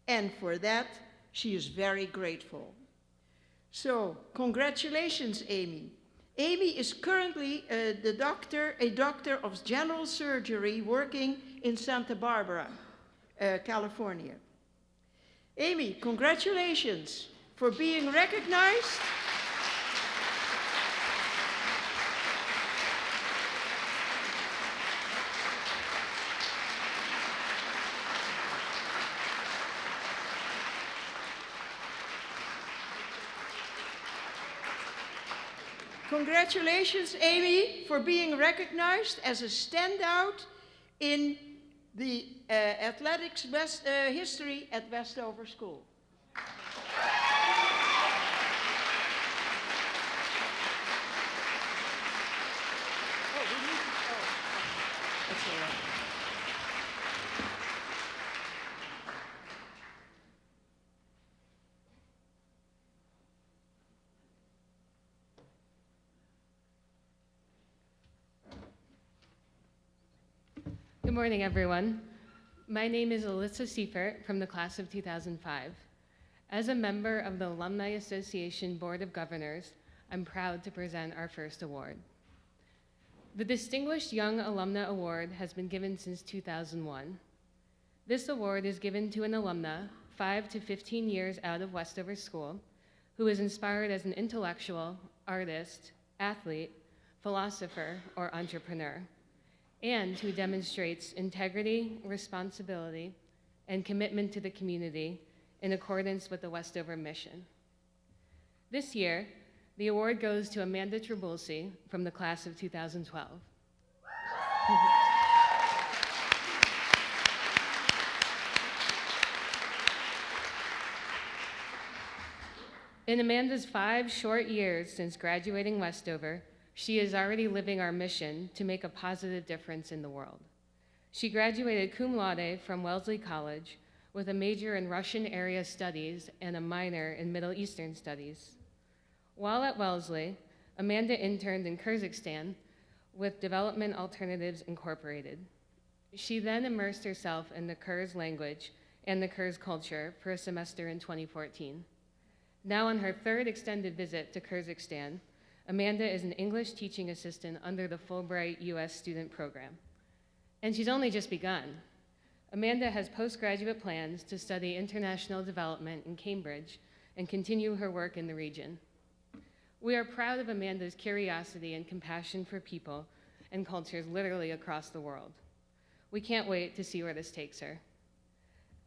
And for that, she is very grateful." So, congratulations, Amy. Amy is currently a doctor of general surgery working in Santa Barbara, California. Amy, congratulations for being recognized. Congratulations, Amy, for being recognized as a standout in the athletics history at Westover School. That's all right. Good morning, everyone. My name is Alyssa Seifert from the class of 2005. As a member of the Alumni Association Board of Governors, I'm proud to present our first award. The Distinguished Young Alumna Award has been given since 2001. This award is given to an alumna 5 to 15 years out of Westover School who is inspired as an intellectual, artist, athlete, philosopher, or entrepreneur, and who demonstrates integrity, responsibility, and commitment to the community in accordance with the Westover mission. This year, the award goes to Amanda Trabulsi from the class of 2012. In Amanda's 5 short years since graduating Westover, She is already living our mission to make a positive difference in the world. She graduated cum laude from Wellesley College with a major in Russian area studies and a minor in Middle Eastern studies. While at Wellesley, Amanda interned in Kyrgyzstan with Development Alternatives Incorporated. She then immersed herself in the Kyrgyz language and the Kyrgyz culture for a semester in 2014. Now on her third extended visit to Kyrgyzstan, Amanda is an English teaching assistant under the Fulbright U.S. student program. And she's only just begun. Amanda has postgraduate plans to study international development in Cambridge and continue her work in the region. We are proud of Amanda's curiosity and compassion for people and cultures literally across the world. We can't wait to see where this takes her.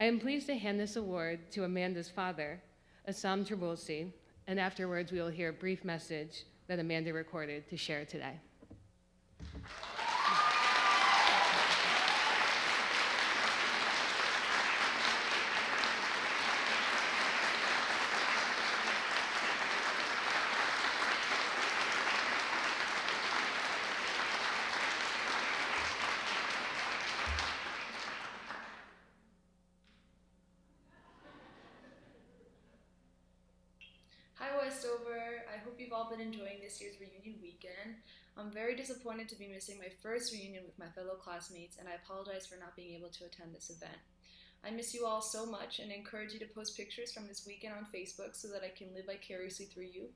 I am pleased to hand this award to Amanda's father, Assam Trabulsi, and afterwards we will hear a brief message that Amanda recorded to share today. Hi Westover, I hope you've all been enjoying this year's reunion weekend. I'm very disappointed to be missing my first reunion with my fellow classmates, and I apologize for not being able to attend this event. I miss you all so much and encourage you to post pictures from this weekend on Facebook so that I can live vicariously through you.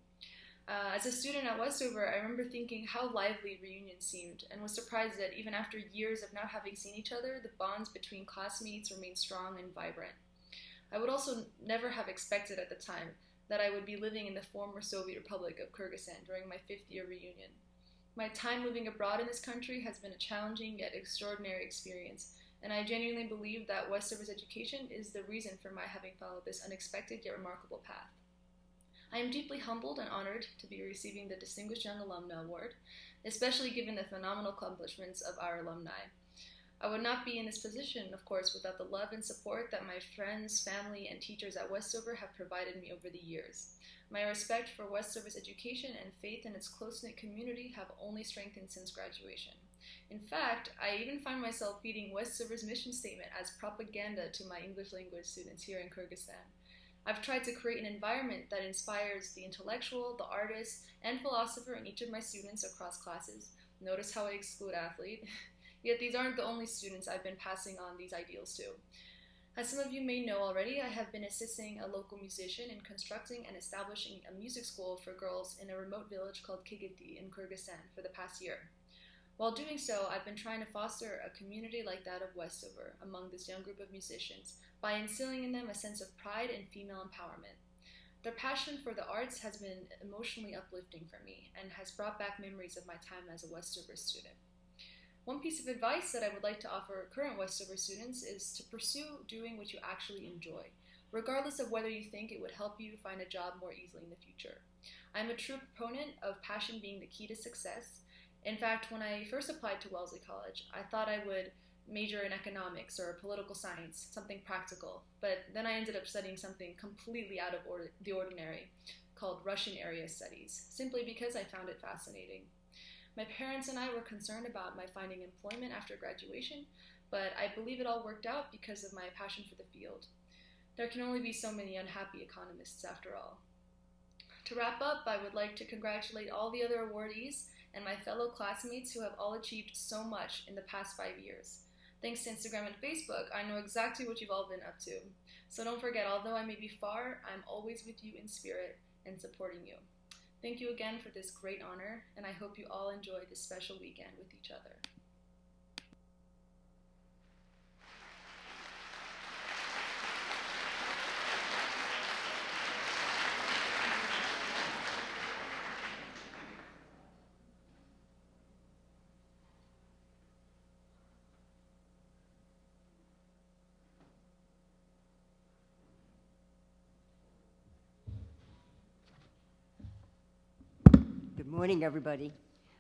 As a student at Westover, I remember thinking how lively reunions seemed and was surprised that even after years of not having seen each other, the bonds between classmates remained strong and vibrant. I would also never have expected at the time that I would be living in the former Soviet Republic of Kyrgyzstan during my 5th year reunion. My time living abroad in this country has been a challenging yet extraordinary experience, and I genuinely believe that Westover's education is the reason for my having followed this unexpected yet remarkable path. I am deeply humbled and honored to be receiving the Distinguished Young Alumna Award, especially given the phenomenal accomplishments of our alumni. I would not be in this position, of course, without the love and support that my friends, family, and teachers at Westover have provided me over the years. My respect for Westover's education and faith in its close-knit community have only strengthened since graduation. In fact, I even find myself feeding Westover's mission statement as propaganda to my English language students here in Kyrgyzstan. I've tried to create an environment that inspires the intellectual, the artist, and philosopher in each of my students across classes. Notice how I exclude athlete. Yet these aren't the only students I've been passing on these ideals to. As some of you may know already, I have been assisting a local musician in constructing and establishing a music school for girls in a remote village called Kigiti in Kyrgyzstan for the past year. While doing so, I've been trying to foster a community like that of Westover among this young group of musicians by instilling in them a sense of pride and female empowerment. Their passion for the arts has been emotionally uplifting for me and has brought back memories of my time as a Westover student. One piece of advice that I would like to offer current Westover students is to pursue doing what you actually enjoy, regardless of whether you think it would help you find a job more easily in the future. I'm a true proponent of passion being the key to success. In fact, when I first applied to Wellesley College, I thought I would major in economics or political science, something practical, but then I ended up studying something completely out of the ordinary called Russian area studies, simply because I found it fascinating. My parents and I were concerned about my finding employment after graduation, but I believe it all worked out because of my passion for the field. There can only be so many unhappy economists after all. To wrap up, I would like to congratulate all the other awardees and my fellow classmates who have all achieved so much in the past 5 years. Thanks to Instagram and Facebook, I know exactly what you've all been up to. So don't forget, although I may be far, I'm always with you in spirit and supporting you. Thank you again for this great honor, and I hope you all enjoy this special weekend with each other. Good morning, everybody.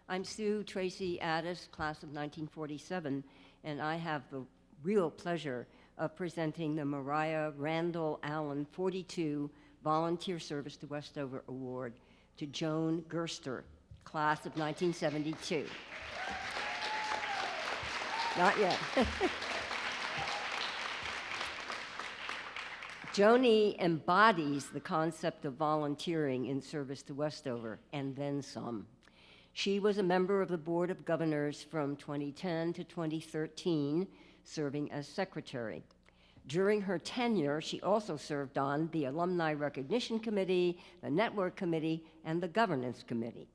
I'm Sue Tracy Addis, class of 1947, and I have the real pleasure of presenting the Mariah Randall Allen 42 Volunteer Service to Westover Award to Joan Gerster, class of 1972. Not yet. Joni embodies the concept of volunteering in service to Westover, and then some. She was a member of the Board of Governors from 2010 to 2013, serving as secretary. During her tenure, she also served on the Alumni Recognition Committee, the Network Committee, and the Governance Committee.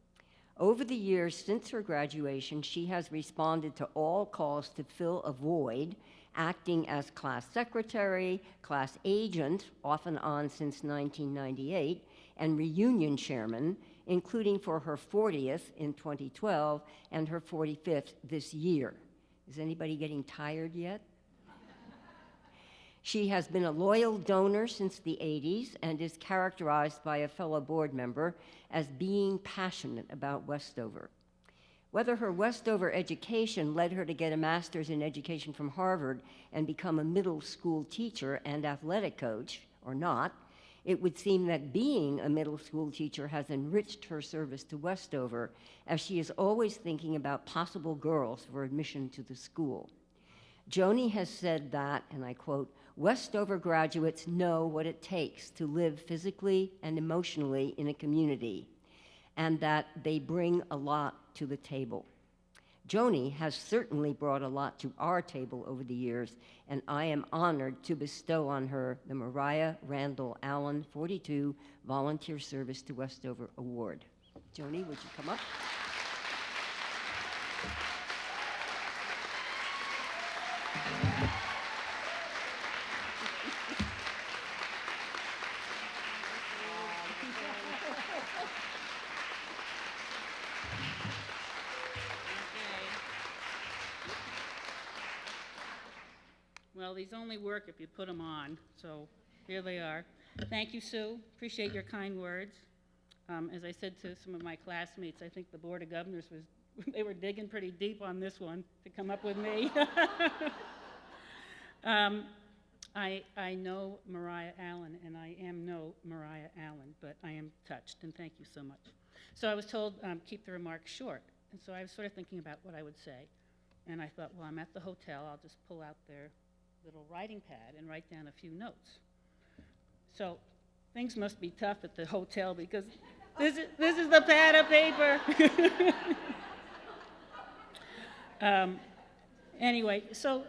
Over the years since her graduation, she has responded to all calls to fill a void, acting as class secretary, class agent, often on since 1998, and reunion chairman, including for her 40th in 2012 and her 45th this year. Is anybody getting tired yet? She has been a loyal donor since the 80s and is characterized by a fellow board member as being passionate about Westover. Whether her Westover education led her to get a master's in education from Harvard and become a middle school teacher and athletic coach or not, it would seem that being a middle school teacher has enriched her service to Westover, as she is always thinking about possible girls for admission to the school. Joni has said that, and I quote, "Westover graduates know what it takes to live physically and emotionally in a community, and that they bring a lot to the table." Joni has certainly brought a lot to our table over the years, and I am honored to bestow on her the Mariah Randall Allen 42 Volunteer Service to Westover Award. Joni, would you come up? Well, these only work if you put them on, so here they are. Thank you, Sue. Appreciate your kind words. As I said to some of my classmates, I think the Board of Governors they were digging pretty deep on this one to come up with me. I know Mariah Allen, and I am no Mariah Allen, but I am touched, and thank you so much. So I was told, keep the remarks short, and so I was sort of thinking about what I would say, and I thought, well, I'm at the hotel, I'll just pull out their little writing pad and write down a few notes. So things must be tough at the hotel because this is the pad of paper. Anyway, so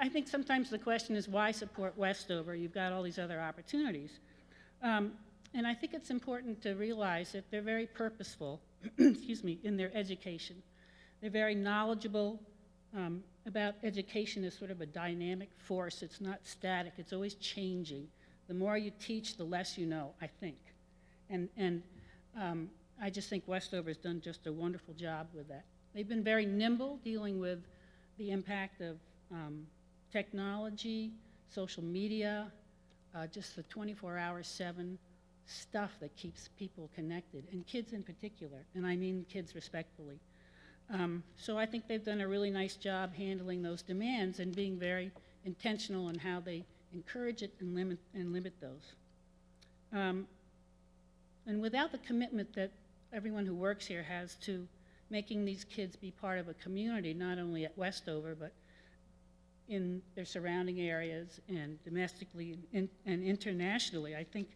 I think sometimes the question is, why support Westover? You've got all these other opportunities. And I think it's important to realize that they're very purposeful, excuse me, in their education. They're very knowledgeable about education as sort of a dynamic force. It's not static, it's always changing. The more you teach, the less you know, I think. And I just think Westover's done just a wonderful job with that. They've been very nimble dealing with the impact of technology, social media, just the 24/7 stuff that keeps people connected, and kids in particular, and I mean kids respectfully. So I think they've done a really nice job handling those demands and being very intentional in how they encourage it and limit those. And without the commitment that everyone who works here has to making these kids be part of a community, not only at Westover, but in their surrounding areas and domestically and internationally, I think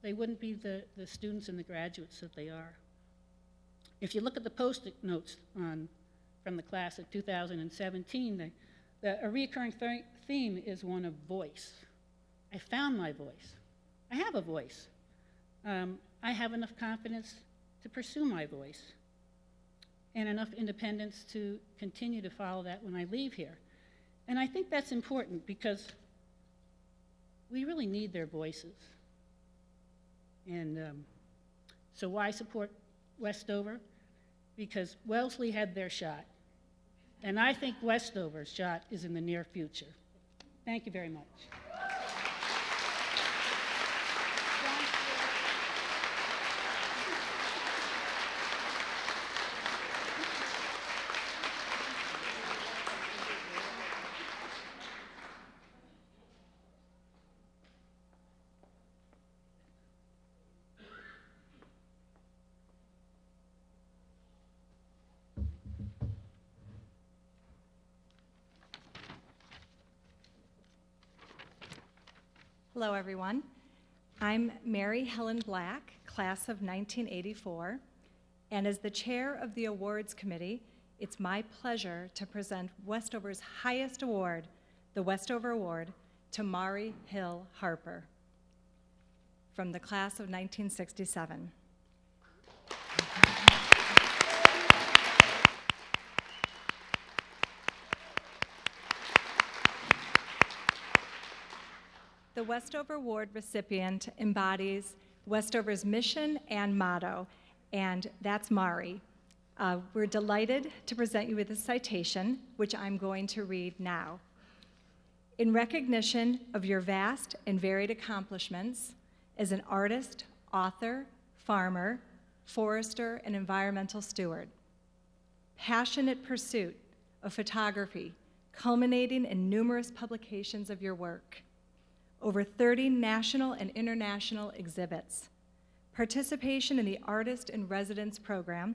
they wouldn't be the students and the graduates that they are. If you look at the Post-it notes from the class of 2017, a recurring theme is one of voice. I found my voice. I have a voice. I have enough confidence to pursue my voice and enough independence to continue to follow that when I leave here. And I think that's important because we really need their voices. And so why support Westover? Because Wellesley had their shot. And I think Westover's shot is in the near future. Thank you very much. Hello, everyone. I'm Mary Helen Black, class of 1984, and as the chair of the awards committee, it's my pleasure to present Westover's highest award, the Westover Award, to Mari Hill Harper from the class of 1967. The Westover Award recipient embodies Westover's mission and motto, and that's Mari. We're delighted to present you with a citation, which I'm going to read now. In recognition of your vast and varied accomplishments as an artist, author, farmer, forester, and environmental steward, passionate pursuit of photography, culminating in numerous publications of your work, over 30 national and international exhibits, participation in the Artist in Residence program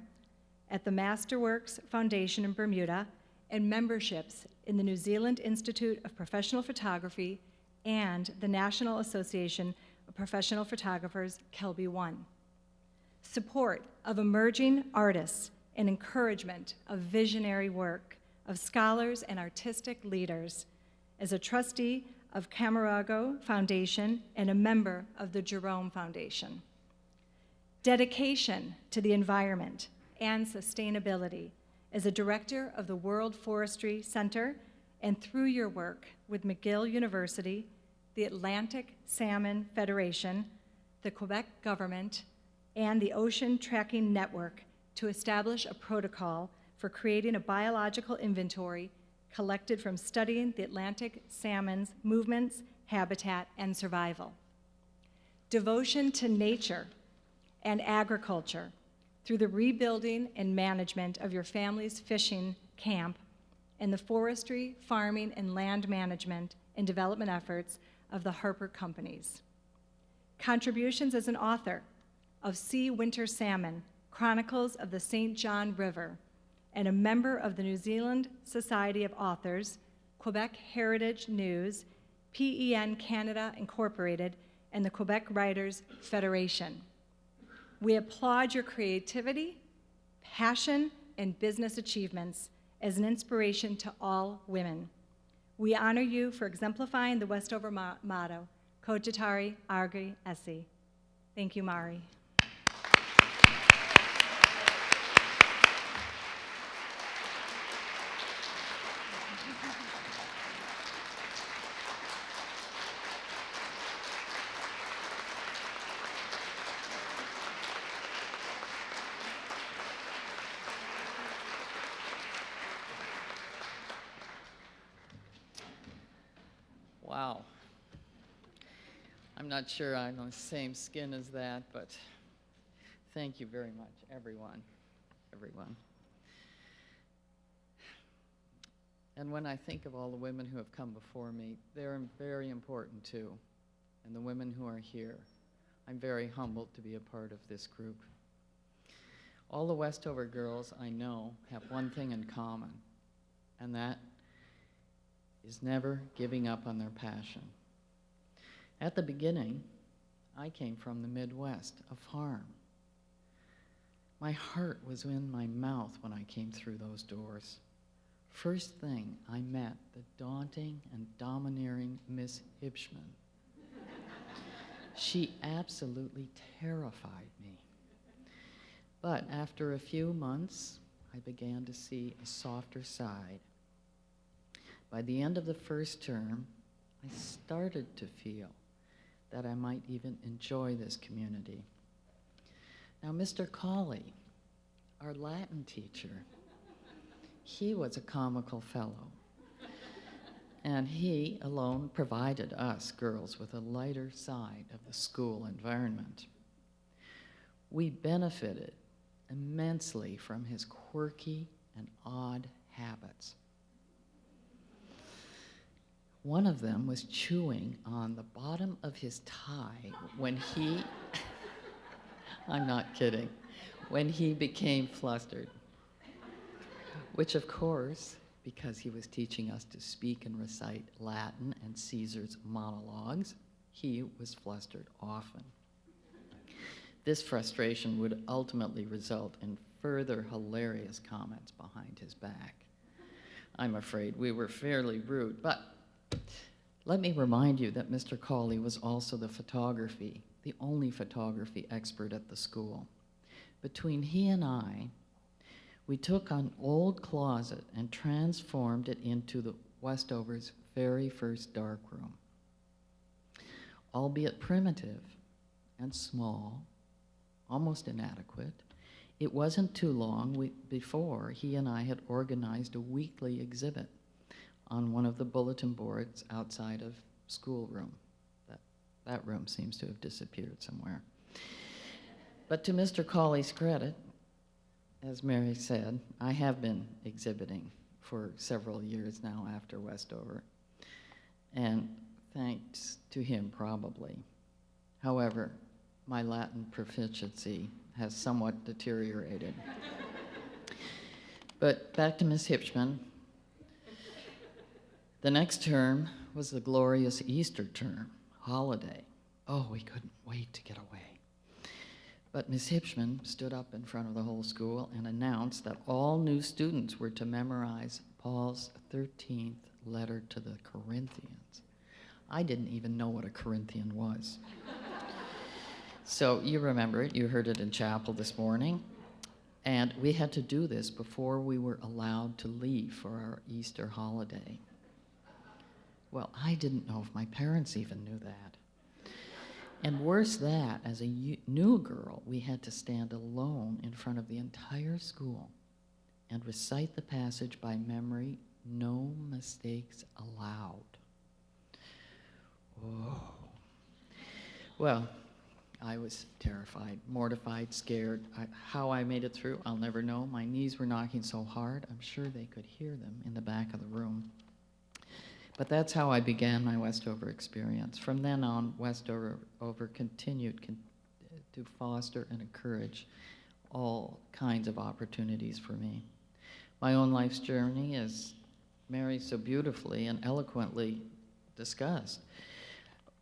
at the Masterworks Foundation in Bermuda, and memberships in the New Zealand Institute of Professional Photography and the National Association of Professional Photographers, Kelby One. Support of emerging artists and encouragement of visionary work of scholars and artistic leaders. As a trustee of Camarago Foundation and a member of the Jerome Foundation. Dedication to the environment and sustainability as a director of the World Forestry Center and through your work with McGill University, the Atlantic Salmon Federation, the Quebec government, and the Ocean Tracking Network to establish a protocol for creating a biological inventory collected from studying the Atlantic salmon's movements, habitat, and survival. Devotion to nature and agriculture through the rebuilding and management of your family's fishing camp and the forestry, farming, and land management and development efforts of the Harper Companies. Contributions as an author of Sea Winter Salmon, Chronicles of the St. John River, and a member of the New Zealand Society of Authors, Quebec Heritage News, PEN Canada Incorporated, and the Quebec Writers Federation. We applaud your creativity, passion, and business achievements as an inspiration to all women. We honor you for exemplifying the Westover motto, Cogitari Agri Esse. Thank you, Mari. Wow. I'm not sure I'm on the same skin as that, but thank you very much, everyone. And when I think of all the women who have come before me, they're very important too. And the women who are here, I'm very humbled to be a part of this group. All the Westover girls I know have one thing in common, and that is never giving up on their passion. At the beginning, I came from the Midwest, a farm. My heart was in my mouth when I came through those doors. First thing, I met the daunting and domineering Miss Hibschman. She absolutely terrified me. But after a few months, I began to see a softer side. By the end of the first term, I started to feel that I might even enjoy this community. Now, Mr. Colley, our Latin teacher, he was a comical fellow, and he alone provided us girls with a lighter side of the school environment. We benefited immensely from his quirky and odd habits. One of them was chewing on the bottom of his tie when he, I'm not kidding, when he became flustered. Which of course, because he was teaching us to speak and recite Latin and Caesar's monologues, He was flustered often. This frustration would ultimately result in further hilarious comments behind his back. I'm afraid we were fairly rude, but let me remind you that Mr. Cawley was also the only photography expert at the school. Between he and I, we took an old closet and transformed it into the Westover's very first darkroom. Albeit primitive and small, almost inadequate, it wasn't too long before he and I had organized a weekly exhibit on one of the bulletin boards outside of schoolroom. That room seems to have disappeared somewhere. But to Mr. Cawley's credit, as Mary said, I have been exhibiting for several years now after Westover, and thanks to him probably. However, my Latin proficiency has somewhat deteriorated. But back to Ms. Hipschman. The next term was the glorious Easter term, holiday. Oh, we couldn't wait to get away. But Ms. Hipschman stood up in front of the whole school and announced that all new students were to memorize Paul's 13th letter to the Corinthians. I didn't even know what a Corinthian was. So you remember it, you heard it in chapel this morning. And we had to do this before we were allowed to leave for our Easter holiday. Well, I didn't know if my parents even knew that. And worse that, as a new girl, we had to stand alone in front of the entire school and recite the passage by memory, no mistakes allowed. Oh. Well, I was terrified, mortified, scared. How I made it through, I'll never know. My knees were knocking so hard, I'm sure they could hear them in the back of the room. But that's how I began my Westover experience. From then on, Westover continued to foster and encourage all kinds of opportunities for me. My own life's journey, as Mary so beautifully and eloquently discussed,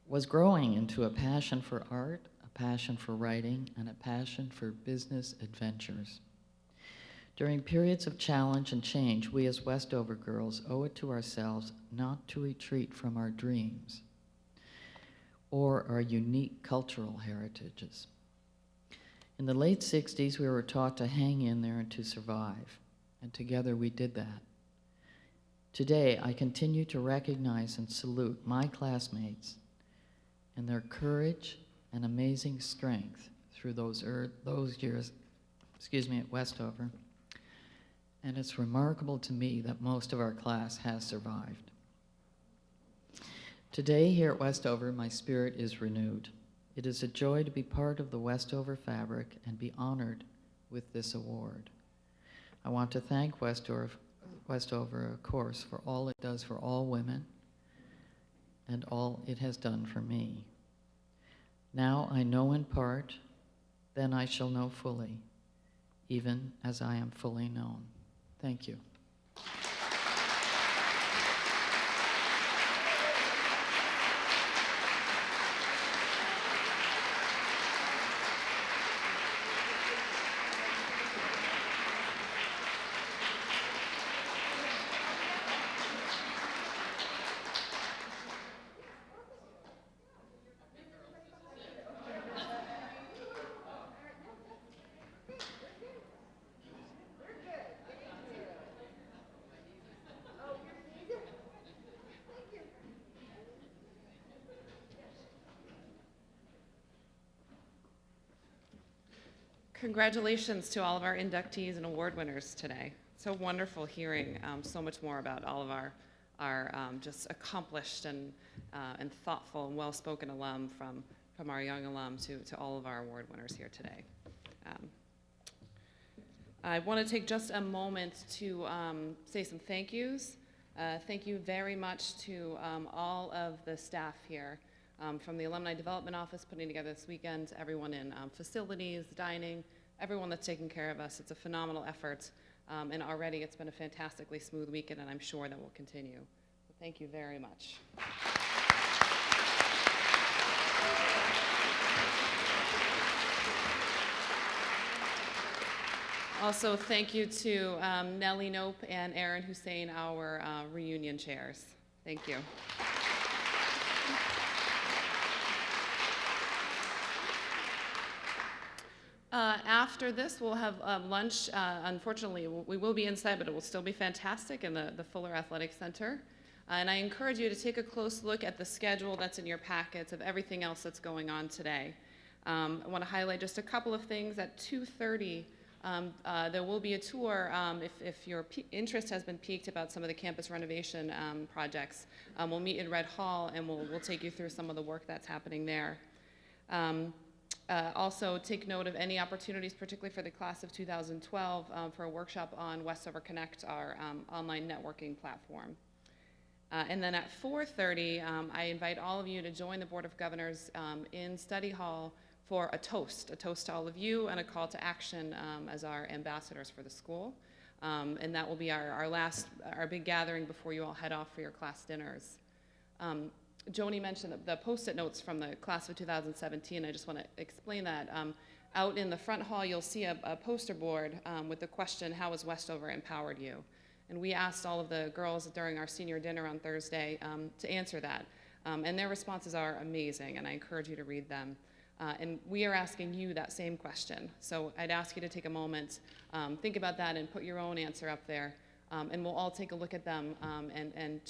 was growing into a passion for art, a passion for writing, and a passion for business adventures. During periods of challenge and change, we as Westover girls owe it to ourselves not to retreat from our dreams or our unique cultural heritages. In the late 60s, we were taught to hang in there and to survive, and together we did that. Today, I continue to recognize and salute my classmates and their courage and amazing strength through those years, at Westover. And it's remarkable to me that most of our class has survived. Today here at Westover, my spirit is renewed. It is a joy to be part of the Westover fabric and be honored with this award. I want to thank Westover, of course, for all it does for all women and all it has done for me. Now I know in part, then I shall know fully, even as I am fully known. Thank you. Congratulations to all of our inductees and award winners today. So wonderful hearing so much more about all of our just accomplished and thoughtful and well-spoken alum from our young alum to all of our award winners here today. I want to take just a moment to say some thank yous. Thank you very much to all of the staff here. From the Alumni Development Office putting together this weekend, everyone in facilities, dining, everyone that's taking care of us. It's a phenomenal effort, and already it's been a fantastically smooth weekend, and I'm sure that will continue. So thank you very much. Also, thank you to Nellie Nope and Aaron Hussein, our reunion chairs. Thank you. After this, we'll have lunch. Unfortunately, we will be inside, but it will still be fantastic in the Fuller Athletic Center. And I encourage you to take a close look at the schedule that's in your packets of everything else that's going on today. I want to highlight just a couple of things. At 2:30, there will be a tour if your interest has been piqued about some of the campus renovation projects. We'll meet in Red Hall, and we'll take you through some of the work that's happening there. Also, take note of any opportunities, particularly for the class of 2012, for a workshop on Westover Connect, our online networking platform. And then at 4:30, I invite all of you to join the Board of Governors in Study Hall for a toast to all of you and a call to action as our ambassadors for the school. And that will be our big gathering before you all head off for your class dinners. Joni mentioned the Post-it notes from the class of 2017. I just want to explain that. Out in the front hall, you'll see a poster board with the question, how has Westover empowered you? And we asked all of the girls during our senior dinner on Thursday to answer that. And their responses are amazing, and I encourage you to read them. And we are asking you that same question. So I'd ask you to take a moment, think about that, and put your own answer up there. And we'll all take a look at them and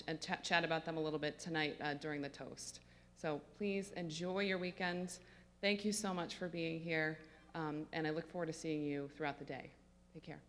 chat about them a little bit tonight during the toast. So please enjoy your weekend. Thank you so much for being here, and I look forward to seeing you throughout the day. Take care.